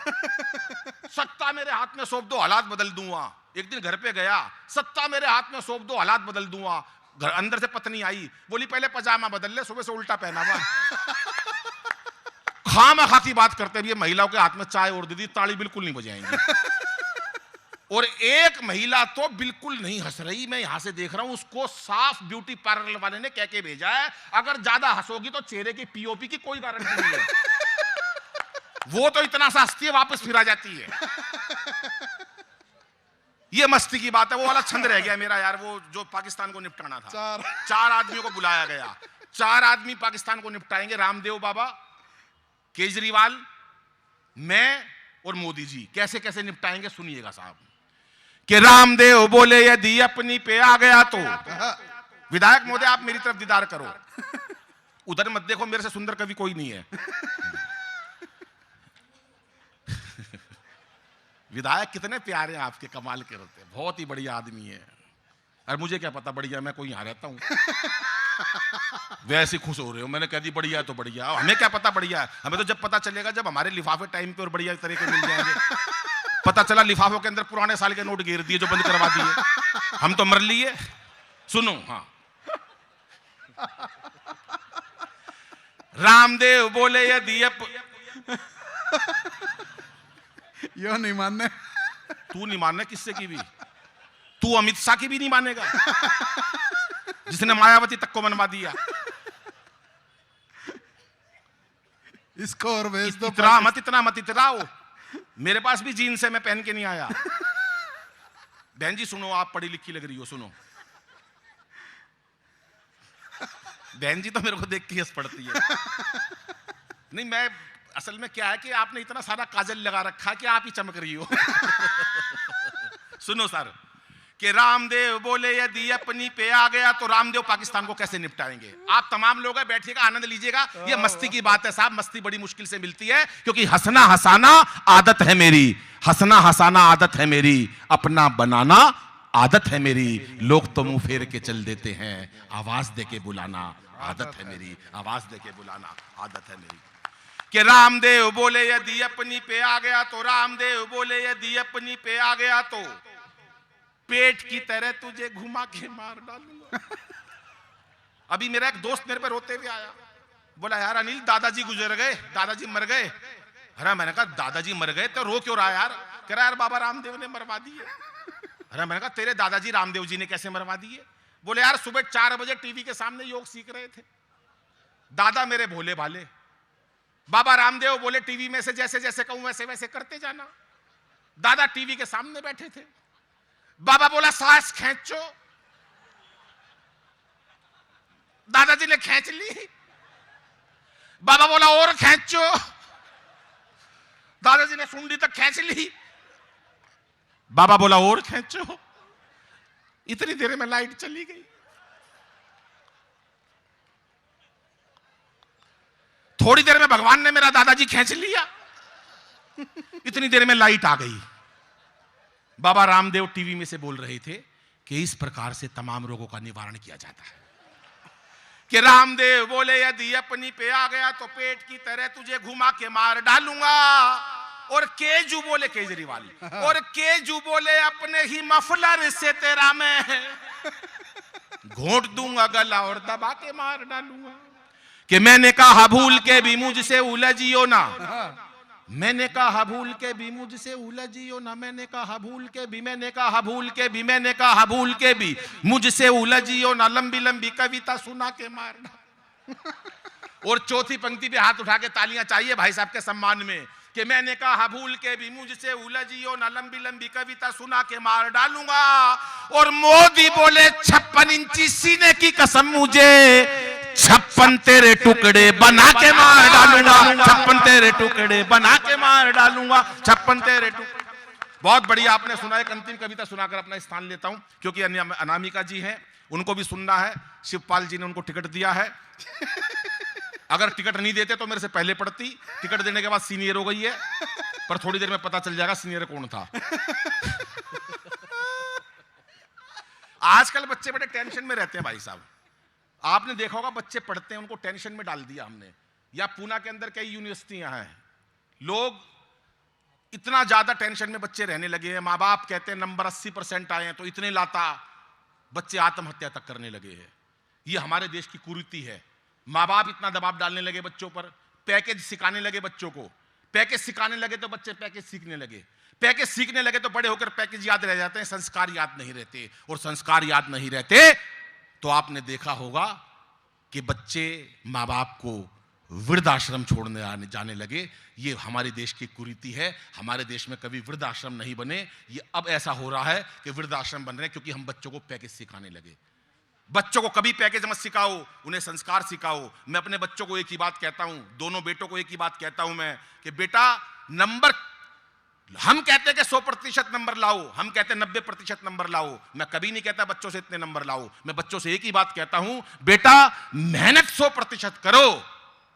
सत्ता मेरे हाथ में सौंप दो हालात बदल दूंगा। एक दिन घर पे गया, सत्ता मेरे हाथ में सौंप दो हालात बदल दूंगा। घर अंदर से पत्नी आई, बोली पहले पजामा बदल ले, सुबह से उल्टा पहना हुआ। खामखा की बात करते हुए महिलाओं के हाथ में चाय और दीदी, ताली बिल्कुल नहीं बजाएंगे। और एक महिला तो बिल्कुल नहीं हंस रही, मैं यहां से देख रहा हूं, उसको साफ ब्यूटी पार्लर वाले ने कह के भेजा है, अगर ज्यादा हंसोगी तो चेहरे की पीओपी की कोई गारंटी नहीं है। वो तो इतना सा हंसती है वापस फिर आ जाती है। ये मस्ती की बात है। वो वाला छंद रह गया मेरा यार, वो जो पाकिस्तान को निपटाना था। 4 आदमियों को बुलाया गया, 4 आदमी पाकिस्तान को निपटाएंगे, रामदेव बाबा, केजरीवाल, मैं और मोदी जी। कैसे कैसे निपटाएंगे सुनिएगा साहब। कि रामदेव बोले यदि अपनी पे आ गया तो विधायक महोदय आप मेरी तरफ दीदार करो, उधर मत देखो, मेरे से सुंदर कवि कोई नहीं है। विधायक कितने प्यारे हैं आपके, कमाल के रहते हैं, बहुत ही बढ़िया आदमी है। और मुझे क्या पता बढ़िया, मैं कोई यहां रहता हूं। वैसे खुश हो रहे हो, मैंने कह दी बढ़िया तो बढ़िया, हमें क्या पता बढ़िया है। हमें तो जब पता चलेगा जब हमारे लिफाफे टाइम पे और बढ़िया तरीके मिल जाएंगे। पता चला लिफाफों के अंदर पुराने साल के नोट घेर दिए जो बंद करवा दिए, हम तो मर लिए। सुनो, हाँ, रामदेव बोले यदि
यो नहीं मानने।
तू नहीं मानने किससे की भी, तू अमित शाह की भी नहीं मानेगा जिसने मायावती तक को मनवा दिया।
इसको और भेज दो।
इतना मत इतराओ, मेरे पास भी जीन्स है, मैं पहन के नहीं आया। बहन जी सुनो, आप पढ़ी लिखी लग रही हो, सुनो। बहन जी तो मेरे को देख के हंस पड़ती है। नहीं, मैं असल में क्या है कि आपने इतना सारा काजल लगा रखा है कि आप ही चमक रही हो। सुनो सर, कि रामदेव बोले यदि अपनी पे आ गया तो रामदेव पाकिस्तान को कैसे निपटाएंगे। आप तमाम लोग हैं, बैठिएगा, आनंद लीजिएगा। ये मस्ती की बात है साहब, मस्ती बड़ी मुश्किल से मिलती है, क्योंकि हंसना हंसाना आदत है मेरी, हंसना हंसाना आदत है मेरी, अपना बनाना आदत है मेरी। लोग तो मुंह फेर के चल देते हैं, आवाज दे के बुलाना आदत है मेरी, आवाज दे के बुलाना आदत है मेरी। कि रामदेव बोले यदि अपनी पे आ गया तो, रामदेव बोले यदि अपनी पे आ गया तो पेट की तरह तुझे घुमा के मार डालूंगा। अभी मेरा एक दोस्त मेरे पे रोते हुए आया, बोला यार अनिल दादाजी गुजर गए, दादाजी मर गए। अरे मैंने कहा दादाजी मर गए तो रो क्यों रहा यार? कह रहा यार बाबा रामदेव ने मरवा दिए। अरे मैंने कहा तेरे दादाजी रामदेव जी ने कैसे मरवा दिए? बोले यार सुबह 4 बजे टीवी के सामने योग सीख रहे थे, दादा मेरे भोले भाले, बाबा रामदेव बोले टीवी में से जैसे जैसे कहूं वैसे वैसे करते जाना। दादा टीवी के सामने बैठे थे, बाबा बोला सांस खींचो, दादाजी ने खींच ली। बाबा बोला और खींचो, दादाजी ने सुंडी तक खींच ली। बाबा बोला और खींचो। इतनी देर में लाइट चली गई। थोड़ी देर में भगवान ने मेरा दादाजी खींच लिया, इतनी देर में लाइट आ गई। बाबा रामदेव टीवी में से बोल रहे थे कि इस प्रकार से तमाम रोगों का निवारण किया जाता है। कि रामदेव बोले यदि अपनी पे आ गया तो पेट की तरह तुझे घुमा के मार डालूंगा। और केजू बोले केजरीवाल, और केजू बोले अपने ही मफलर से तेरा मैं घोंट दूंगा गला और दबा के मार डालूंगा। कि मैंने कहा भूल के भी मुझसे उलझियो ना, मैंने कहा भूल के भी मुझसे उलझियो ना, मैंने कहा भूल के भी, मैंने कहा भूल के भी, मैंने कहा भूल के भी मुझसे उलझियो ना, लंबी लंबी कविता सुना के मारना। और चौथी पंक्ति पे हाथ उठा के तालियां चाहिए भाई साहब के सम्मान में। कि मैंने कहा भूल के भी मुझसे उलझियो ना, लंबी लंबी कविता सुना के मार डालूंगा। और मोदी बोले 56 इंची सीने की कसम मुझे 56 तेरे टुकड़े बना के मार डालूंगा, 56 तेरे टुकड़े बना के मार डालूंगा, 56 तेरे टुकड़े। बहुत बढ़िया आपने सुना। एक अंतिम कविता सुनाकर अपना स्थान लेता हूं, क्योंकि अनामिका जी हैं, उनको भी सुनना है। शिवपाल जी ने उनको टिकट दिया है, अगर टिकट नहीं देते तो मेरे से पहले पढ़ती, टिकट देने के बाद सीनियर हो गई है, पर थोड़ी देर में पता चल जाएगा सीनियर कौन था। आजकल बच्चे बड़े टेंशन में रहते हैं भाई साहब। आपने देखा होगा बच्चे पढ़ते हैं, उनको टेंशन में डाल दिया हमने। या पूना के अंदर कई यूनिवर्सिटियां हैं, लोग इतना ज्यादा टेंशन में बच्चे रहने लगे हैं। माँ बाप कहते हैं नंबर 80% आए हैं तो इतने लाता, बच्चे आत्महत्या तक करने लगे हैं। ये हमारे देश की कुरीति है। माँ बाप इतना दबाव डालने लगे बच्चों पर, पैकेज सिखाने लगे बच्चों को, पैकेज सिखाने लगे तो बच्चे पैकेज सीखने लगे, पैकेज सीखने लगे तो बड़े होकर पैकेज याद रह जाते हैं, संस्कार याद नहीं रहते। और संस्कार याद नहीं रहते तो आपने देखा होगा कि बच्चे माँ बाप को वृद्धाश्रम छोड़ने जाने लगे। ये हमारे देश की कुरीति है। हमारे देश में कभी वृद्धाश्रम नहीं बने, ये अब ऐसा हो रहा है कि वृद्धाश्रम बन रहे हैं क्योंकि हम बच्चों को पैकेज सिखाने लगे। बच्चों को कभी पैकेज मत सिखाओ, उन्हें संस्कार सिखाओ। मैं अपने बच्चों को एक ही बात कहता हूं, दोनों बेटों को एक ही बात कहता हूं मैं, कि बेटा नंबर, हम कहते हैं कि 100% नंबर लाओ, हम कहते हैं 90% नंबर लाओ। मैं कभी नहीं कहता बच्चों से इतने नंबर लाओ। मैं बच्चों से एक ही बात कहता हूं, बेटा मेहनत 100% करो,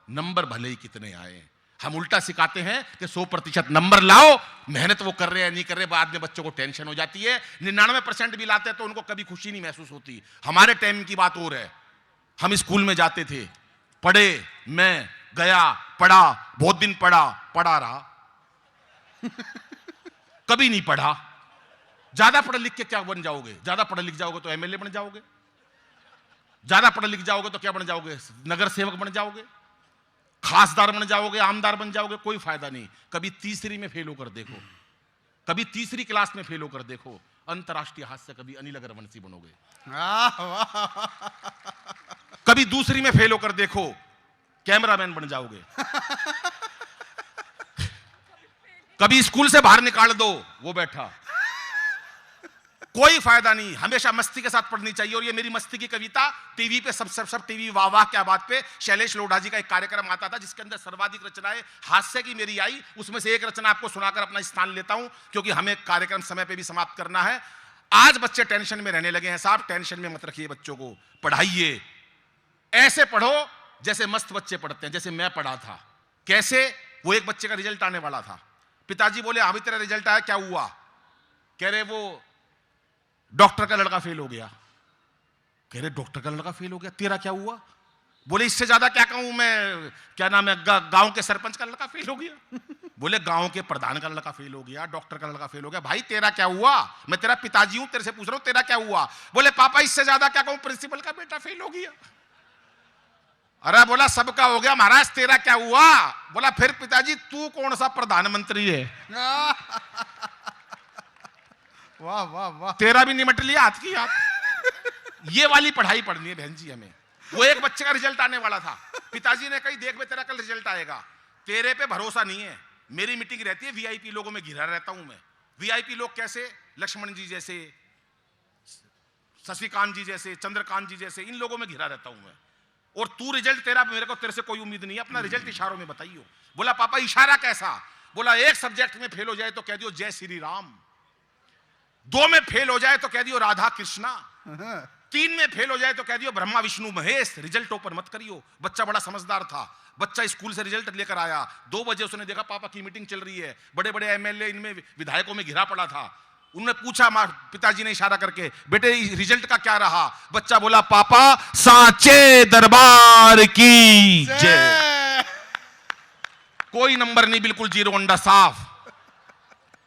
नंबर भले ही कितने आए। हम उल्टा सिखाते हैं कि 100% नंबर लाओ, मेहनत वो कर रहे हैं नहीं कर रहे, बाद में बच्चों को टेंशन हो जाती है। 99% भी लाते हैं तो उनको कभी खुशी नहीं महसूस होती। हमारे टाइम की बात और है, हम स्कूल में जाते थे, पढ़े, मैं गया, पढ़ा, बहुत दिन पढ़ा रहा, कभी नहीं पढ़ा। ज्यादा पढ़ लिख के क्या बन जाओगे? ज्यादा पढ़ लिख जाओगे तो एमएलए बन जाओगे, ज्यादा पढ़ लिख जाओगे तो क्या बन जाओगे? नगर सेवक बन जाओगे, खासदार बन जाओगे, आमदार बन जाओगे। कोई फायदा नहीं। कभी तीसरी में फेल होकर देखो, कभी तीसरी क्लास में फेल होकर देखो, अंतरराष्ट्रीय हास्य कभी अनिल अग्रवंशी बनोगे। कभी दूसरी में फेल होकर देखो, कैमरामैन बन जाओगे। कभी स्कूल से बाहर निकाल दो, वो बैठा, कोई फायदा नहीं। हमेशा मस्ती के साथ पढ़नी चाहिए। और ये मेरी मस्ती की कविता टीवी पे सब टीवी वाह वाह क्या बात पे शैलेश लोढ़ा जी का एक कार्यक्रम आता था जिसके अंदर सर्वाधिक रचनाएं हास्य की मेरी आई। उसमें से एक रचना आपको सुनाकर अपना स्थान लेता हूं, क्योंकि हमें कार्यक्रम समय पे भी समाप्त करना है। आज बच्चे टेंशन में रहने लगे हैं। साहब टेंशन में मत रखिए बच्चों को, पढ़ाइए, ऐसे पढ़ो जैसे मस्त बच्चे पढ़ते हैं, जैसे मैं पढ़ा था। कैसे? वो एक बच्चे का रिजल्ट आने वाला था, पिताजी बोले हाँ भी तेरा रिजल्ट आया, क्या हुआ? कह रहे वो डॉक्टर का लड़का फेल हो गया। कह रहे डॉक्टर का लड़का फेल हो गया, तेरा क्या हुआ? बोले इससे ज्यादा क्या कहूं मैं, क्या नाम है, गांव के सरपंच का लड़का फेल हो गया। बोले गांव के प्रधान का लड़का फेल हो गया, डॉक्टर का लड़का फेल हो गया। भाई तेरा क्या हुआ? मैं तेरा पिताजी हूं, तेरे से पूछ रहा हूं तेरा क्या हुआ? बोले पापा इससे ज्यादा क्या कहूं, प्रिंसिपल का बेटा फेल हो गया। अरे बोला सबका हो गया महाराज, तेरा क्या हुआ? बोला फिर पिताजी तू कौन सा प्रधानमंत्री है?
वाह वाह वाह,
तेरा भी निमट लिया हाथ की आप। ये वाली पढ़ाई पढ़नी है बहन जी हमें। वो एक बच्चे का रिजल्ट आने वाला था, पिताजी ने कही देख बे तेरा कल रिजल्ट आएगा, तेरे पे भरोसा नहीं है। मेरी मीटिंग रहती है, वीआईपी लोगों में घिरा रहता हूं मैं। वीआईपी लोग कैसे? लक्ष्मण जी जैसे, शशिकांत जी जैसे, चंद्रकांत जी जैसे, इन लोगों में घिरा रहता हूं मैं। और तू रिजल्ट तेरा, मेरे को तेरे से कोई उम्मीद नहीं है, अपना रिजल्ट इशारों में बताइयो। बोला पापा इशारा कैसा? बोला एक सब्जेक्ट में फेल हो जाए तो कह दियो जय श्री राम, 2 में फेल हो जाए तो कह दियो राधा कृष्णा, 3 में फेल हो जाए तो कह दियो ब्रह्मा विष्णु महेश। रिजल्ट ऊपर मत करियो। बच्चा बड़ा समझदार था, बच्चा स्कूल से रिजल्ट लेकर आया, 2 बजे उसने देखा पापा की मीटिंग चल रही है, बड़े बड़े एमएलए इनमें विधायकों में घिरा पड़ा था। उन्होंने पूछा, पिताजी ने इशारा करके, बेटे रिजल्ट का क्या रहा? बच्चा बोला पापा सांचे दरबार की जय। कोई नंबर नहीं, बिल्कुल 0 अंडा साफ।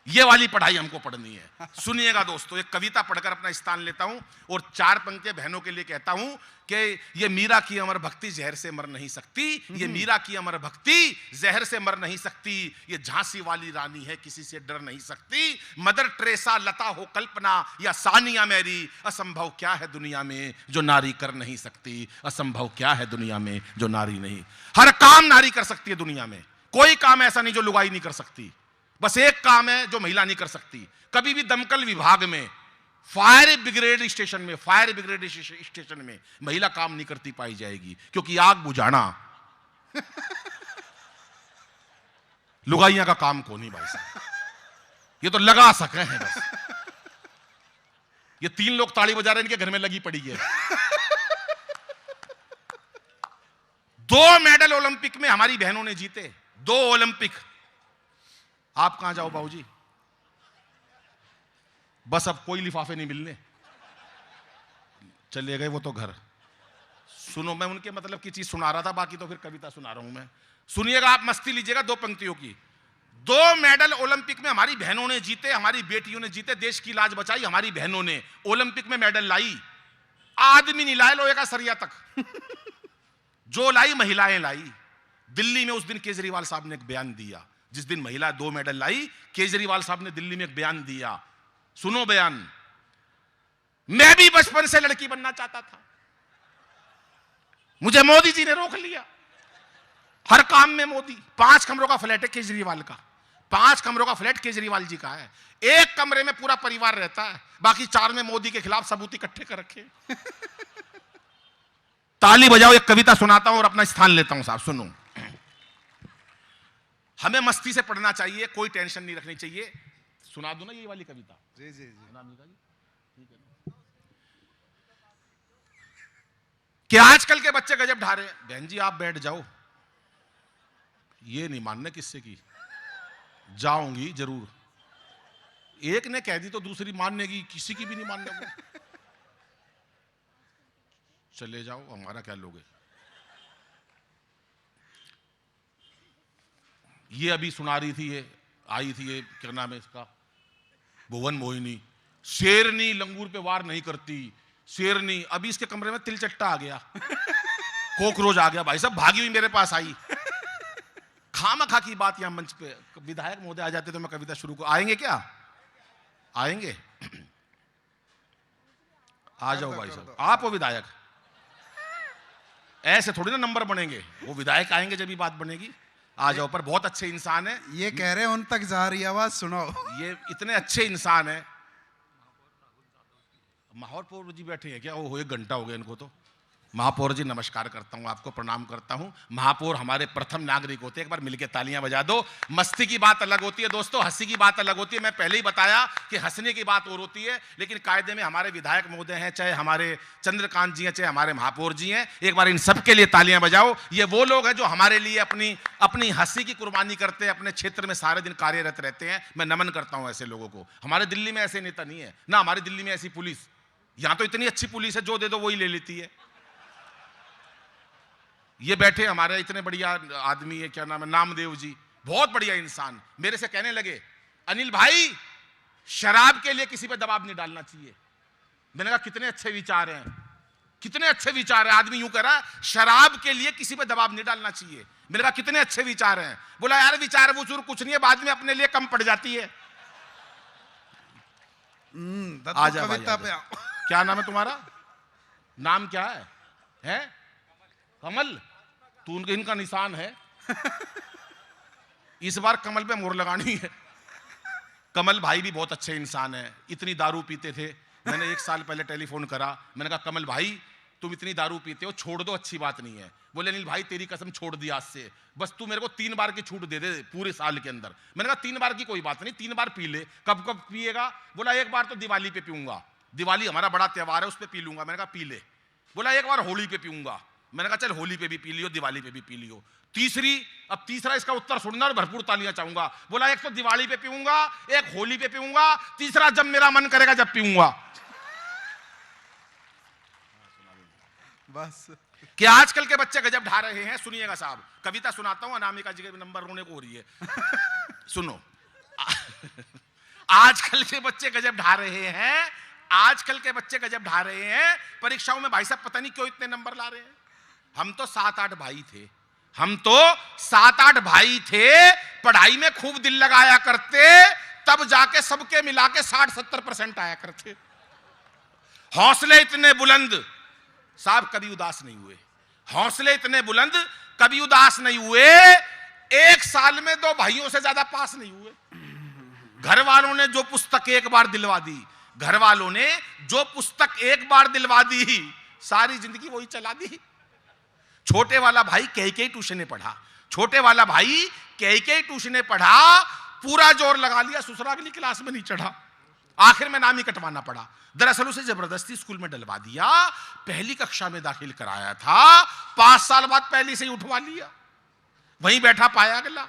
ये वाली पढ़ाई हमको पढ़नी है। सुनिएगा दोस्तों, एक कविता पढ़कर अपना स्थान लेता हूं और 4 पंक्तियां बहनों के लिए कहता हूं कि ये मीरा की अमर भक्ति जहर से मर नहीं सकती, ये मीरा की अमर भक्ति जहर से मर नहीं सकती, ये झांसी वाली रानी है किसी से डर नहीं सकती, मदर टेरेसा, लता हो कल्पना या सानिया मेरी, असंभव क्या है दुनिया में जो नारी कर नहीं सकती, असंभव क्या है दुनिया में जो नारी नहीं। हर काम नारी कर सकती है दुनिया में, कोई काम ऐसा नहीं जो लुगाई नहीं कर सकती। बस एक काम है जो महिला नहीं कर सकती। कभी भी दमकल विभाग में, फायर ब्रिगेड स्टेशन में, फायर ब्रिगेड स्टेशन में महिला काम नहीं करती पाई जाएगी, क्योंकि आग बुझाना लुगाइयां का काम को नहीं भाई साहब, ये तो लगा सके हैं बस। ये 3 लोग ताली बजा रहे हैं, इनके घर में लगी पड़ी है। 2 मेडल ओलंपिक में हमारी बहनों ने जीते, 2 ओलंपिक। आप कहां जाओ बाबूजी, बस अब कोई लिफाफे नहीं मिलने, चले गए वो तो घर। सुनो, मैं उनके मतलब की चीज सुना रहा था, बाकी तो फिर कविता सुना रहा हूं मैं। सुनिएगा, आप मस्ती लीजिएगा 2 पंक्तियों की। 2 मेडल ओलंपिक में हमारी बहनों ने जीते, हमारी बेटियों ने जीते, देश की लाज बचाई हमारी बहनों ने। ओलंपिक में मेडल लाई, आदमी नहीं लाए लोहे का सरिया तक। जो लाई महिलाएं लाई। दिल्ली में उस दिन केजरीवाल साहब ने एक बयान दिया, जिस दिन महिला 2 मेडल लाई, केजरीवाल साहब ने दिल्ली में एक बयान दिया। सुनो बयान, मैं भी बचपन से लड़की बनना चाहता था, मुझे मोदी जी ने रोक लिया। हर काम में मोदी। 5 कमरों का फ्लैट है केजरीवाल का, 5 कमरों का फ्लैट केजरीवाल जी का है। एक कमरे में पूरा परिवार रहता है, बाकी 4 में मोदी के खिलाफ सबूत इकट्ठे कर रखे। ताली बजाओ, एक कविता सुनाता हूं और अपना स्थान लेता हूं। साहब सुनो, हमें मस्ती से पढ़ना चाहिए, कोई टेंशन नहीं रखनी चाहिए। सुना दो ना ये वाली कविता।
जी जी जी।
ठीक है। कि आजकल के बच्चे गजब ढारे। बहन जी आप बैठ जाओ, ये नहीं मानने किससे की, जाऊंगी जरूर। एक ने कह दी तो दूसरी मानने की, किसी की भी नहीं मानने को। चले जाओ, हमारा क्या लोगे। ये अभी सुना रही थी, ये आई थी, ये क्या नाम है इसका, भुवन मोहिनी। शेरनी लंगूर पे वार नहीं करती, शेरनी। अभी इसके कमरे में तिलचट्टा आ गया, कॉकरोच आ गया। भाई साहब भागी हुई मेरे पास आई। खामखा की बात यहां मंच पे। विधायक महोदय आ जाते तो मैं कविता शुरू को। आएंगे क्या? आएंगे? आ जाओ भाई साहब, आप वो विधायक। ऐसे थोड़ी ना नंबर बनेंगे, वो विधायक आएंगे जब भी बात बनेगी। आ जाओ। पर बहुत अच्छे इंसान है।
ये कह रहे हैं उन तक जा रही आवाज सुनाओ।
ये इतने अच्छे इंसान है। महापौर जी बैठे हैं क्या? वो 1 घंटा हो गया इनको तो। महापौर जी नमस्कार करता हूं, आपको प्रणाम करता हूं। महापौर हमारे प्रथम नागरिक होते हैं, एक बार मिलके तालियां बजा दो। मस्ती की बात अलग होती है दोस्तों, हंसी की बात अलग होती है। मैं पहले ही बताया कि हंसने की बात और होती है, लेकिन कायदे में हमारे विधायक महोदय हैं, चाहे हमारे चंद्रकांत जी हैं, चाहे हमारे महापौर जी हैं, एक बार इन सब के लिए तालियां बजाओ। ये वो लोग हैं जो हमारे लिए अपनी हंसी की कुर्बानी करते हैं, अपने क्षेत्र में सारे दिन कार्यरत रहते हैं। मैं नमन करता हूं ऐसे लोगों को। हमारे दिल्ली में ऐसे नेता नहीं है ना, हमारी दिल्ली में ऐसी पुलिस, यहां तो इतनी अच्छी पुलिस है, जो दे दो वही ले लेती है। ये बैठे हमारे इतने बढ़िया आदमी है, क्या नाम है, नामदेव जी, बहुत बढ़िया इंसान, मेरे से कहने लगे अनिल भाई शराब के लिए किसी पे दबाव नहीं डालना चाहिए। मैंने कहा कितने अच्छे विचार हैं, कितने अच्छे विचार हैं। आदमी यूं कह रहा है शराब के लिए किसी पे दबाव नहीं डालना चाहिए। मैंने कहा कितने अच्छे विचार हैं। बोला यार विचार वुचूर कुछ नहीं है, बाद में अपने लिए कम पड़ जाती है। आ जा कविता पे। क्या नाम है तुम्हारा? नाम क्या है? कमल? तू उनके इनका निशान है। इस बार कमल पे मोहर लगानी है। कमल भाई भी बहुत अच्छे इंसान है, इतनी दारू पीते थे। मैंने 1 साल पहले टेलीफोन करा, मैंने कहा कमल भाई तुम इतनी दारू पीते हो, छोड़ दो, अच्छी बात नहीं है। बोले अनिल भाई तेरी कसम छोड़ दिया आज से, बस तू मेरे को 3 बार की छूट दे दे पूरे साल के अंदर। मैंने कहा 3 बार की कोई बात नहीं, 3 बार पी ले। कब कब पिएगा? बोला 1 बार तो दिवाली पे पीऊंगा, दिवाली हमारा बड़ा त्योहार है, उस पर पी लूंगा। मैंने कहा पी ले। बोला 1 बार होली पे पीऊंगा। मैंने कहा चल होली पे भी पी लियो, दिवाली पे भी पी लियो। अब तीसरा इसका उत्तर सुनना और भरपूर तालियां चाहूंगा। बोला 1 तो दिवाली पे पीऊंगा, 1 होली पे पीऊंगा, तीसरा जब मेरा मन करेगा जब पीऊंगा।
बस
कि आजकल के बच्चे गजब ढा रहे हैं। सुनिएगा साहब, कविता सुनाता हूं, अनामिका जी के नंबर रोने को हो रही है। सुनो, आजकल के बच्चे गजब ढा रहे हैं, आजकल के बच्चे गजब ढा रहे हैं। परीक्षाओं में भाई साहब पता नहीं क्यों इतने नंबर ला रहे हैं। हम तो 7-8 भाई थे, हम तो 7-8 भाई थे, पढ़ाई में खूब दिल लगाया करते, तब जाके सबके मिला के 60-70% आया करते। हौसले इतने बुलंद साहब कभी उदास नहीं हुए, हौसले इतने बुलंद कभी उदास नहीं हुए। 1 साल में 2 भाइयों से ज्यादा पास नहीं हुए। घर वालों ने जो पुस्तक एक बार दिलवा दी, घर वालों ने जो पुस्तक एक बार दिलवा दी, सारी जिंदगी वही चला दी। छोटे वाला भाई कई ट्यूशने पढ़ा, छोटे वाला भाई कई ट्यूशने पढ़ा, पूरा जोर लगा लिया, ससुरा अगली क्लास में नहीं चढ़ा, आखिर में नाम ही कटवाना पड़ा। दरअसल उसे जबरदस्ती स्कूल में डलवा दिया, पहली कक्षा में दाखिल कराया था, 5 साल बाद पहली से ही उठवा लिया, वहीं बैठा पाया गया।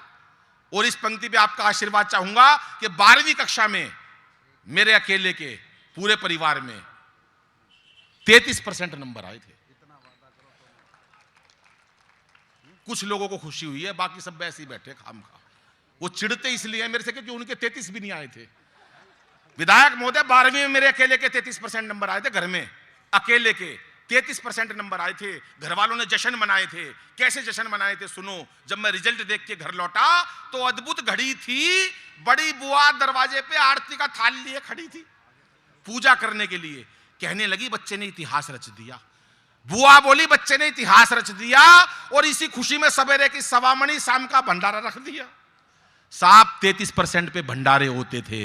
और इस पंक्ति पे आपका आशीर्वाद चाहूंगा कि 12वीं कक्षा में मेरे अकेले के पूरे परिवार में 33% नंबर आए थे। कुछ लोगों को खुशी हुई है, बाकी सब वैसे ही बैठे खामखा। वो चिढ़ते इसलिए मेरे से क्योंकि उनके 33 भी नहीं आए थे। विधायक महोदय 12वीं में मेरे अकेले के 33% नंबर आए थे, घर में अकेले के 33% नंबर आए थे। घर वालों ने जश्न मनाए थे। कैसे जश्न मनाए थे सुनो, जब मैं रिजल्ट देख के घर लौटा तो अद्भुत घड़ी थी, बड़ी बुआ दरवाजे पे आरती का थाल लिए खड़ी थी पूजा करने के लिए। कहने लगी बच्चे ने इतिहास रच दिया। बुआ बोली बच्चे ने इतिहास रच दिया, और इसी खुशी में सवेरे की सवामणी शाम का भंडारा रख दिया। साहब 33% पे भंडारे होते थे,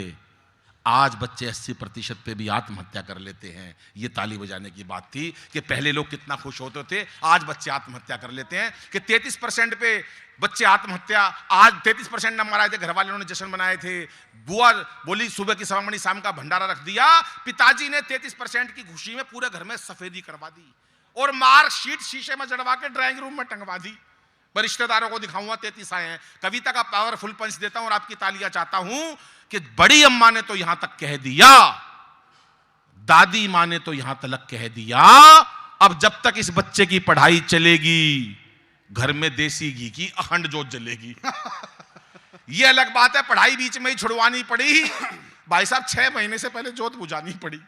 आज बच्चे 80% पे भी आत्महत्या कर लेते हैं। ये ताली बजाने की बात थी कि पहले लोग कितना खुश होते थे, आज बच्चे आत्महत्या कर लेते हैं। कि 33% पे बच्चे आत्महत्या, आज 33% नंबर आए थे, घर वालों ने जश्न मनाए थे। बुआ बोली सुबह की सवामणी शाम का भंडारा रख दिया। पिताजी ने 33% की खुशी में पूरे घर में सफेदी करवा दी, और मार्कशीट शीशे में जड़वा के ड्राइंग रूम में टंगवा दी। रिश्तेदारों को दिखाऊंगा 33 आए हैं। कविता का पावरफुल पंच देता हूं और आपकी तालियां चाहता हूं कि बड़ी अम्मा ने तो यहां तक कह दिया, दादी मां ने तो यहां तक कह दिया, अब जब तक इस बच्चे की पढ़ाई चलेगी घर में देसी घी की अखंड जोत जलेगी। यह अलग बात है पढ़ाई बीच में ही छुड़वानी पड़ी, भाई साहब 6 महीने से पहले जोत बुझानी पड़ी,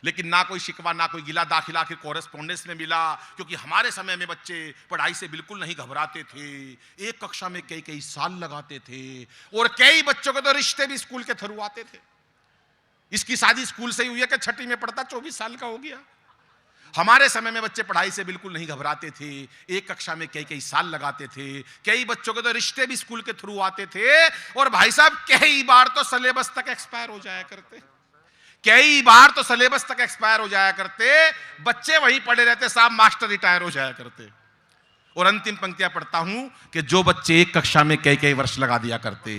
लेकिन ना कोई शिकवा ना कोई गिला। दाखिला आखिर कॉरेस्पॉन्डेंस में मिला, क्योंकि हमारे समय में बच्चे पढ़ाई से बिल्कुल नहीं घबराते थे। एक कक्षा में कई साल लगाते थे, और कई बच्चों के तो रिश्ते भी स्कूल के थ्रू आते थे। इसकी शादी स्कूल से ही हुई है कि 6ठी में पढ़ता 24 साल का हो गया। हमारे समय में बच्चे पढ़ाई से बिल्कुल नहीं घबराते थे, एक कक्षा में कई साल लगाते थे। कई बच्चों के तो रिश्ते भी स्कूल के थ्रू आते थे, और भाई साहब कई बार तो सिलेबस तक एक्सपायर हो जाया करते। कई बार तो सिलेबस तक एक्सपायर हो जाया करते, बच्चे वहीं पढ़े रहते, साहब मास्टर रिटायर हो जाया करते। और अंतिम पंक्तियां पढ़ता हूं कि जो बच्चे एक कक्षा में कई कई वर्ष लगा दिया करते,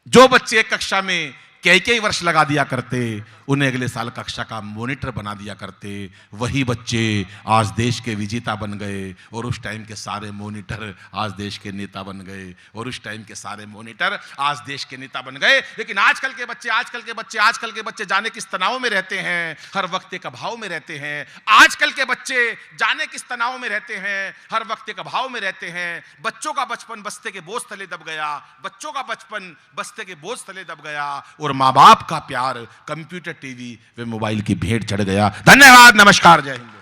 जो बच्चे एक कक्षा में कई कई वर्ष लगा दिया करते, उन्हें अगले साल कक्षा का मॉनिटर बना दिया करते, वही बच्चे आज देश के विजेता बन गए। और उस टाइम के सारे मॉनिटर आज देश के नेता बन गए, और उस टाइम के सारे मॉनिटर आज देश के नेता बन गए। लेकिन आजकल के बच्चे जाने किस तनाव में रहते हैं, हर वक्त एक अभाव में रहते हैं। आजकल के बच्चे जाने किस तनाव में रहते हैं, हर वक्त एक अभाव में रहते हैं। बच्चों का बचपन बस्ते के बोझ तले दब गया, बच्चों का बचपन बस्ते के बोझ तले दब गया, और माँ बाप का प्यार कंप्यूटर, टीवी व मोबाइल की भेंट चढ़ गया। धन्यवाद, नमस्कार, जय हिंद।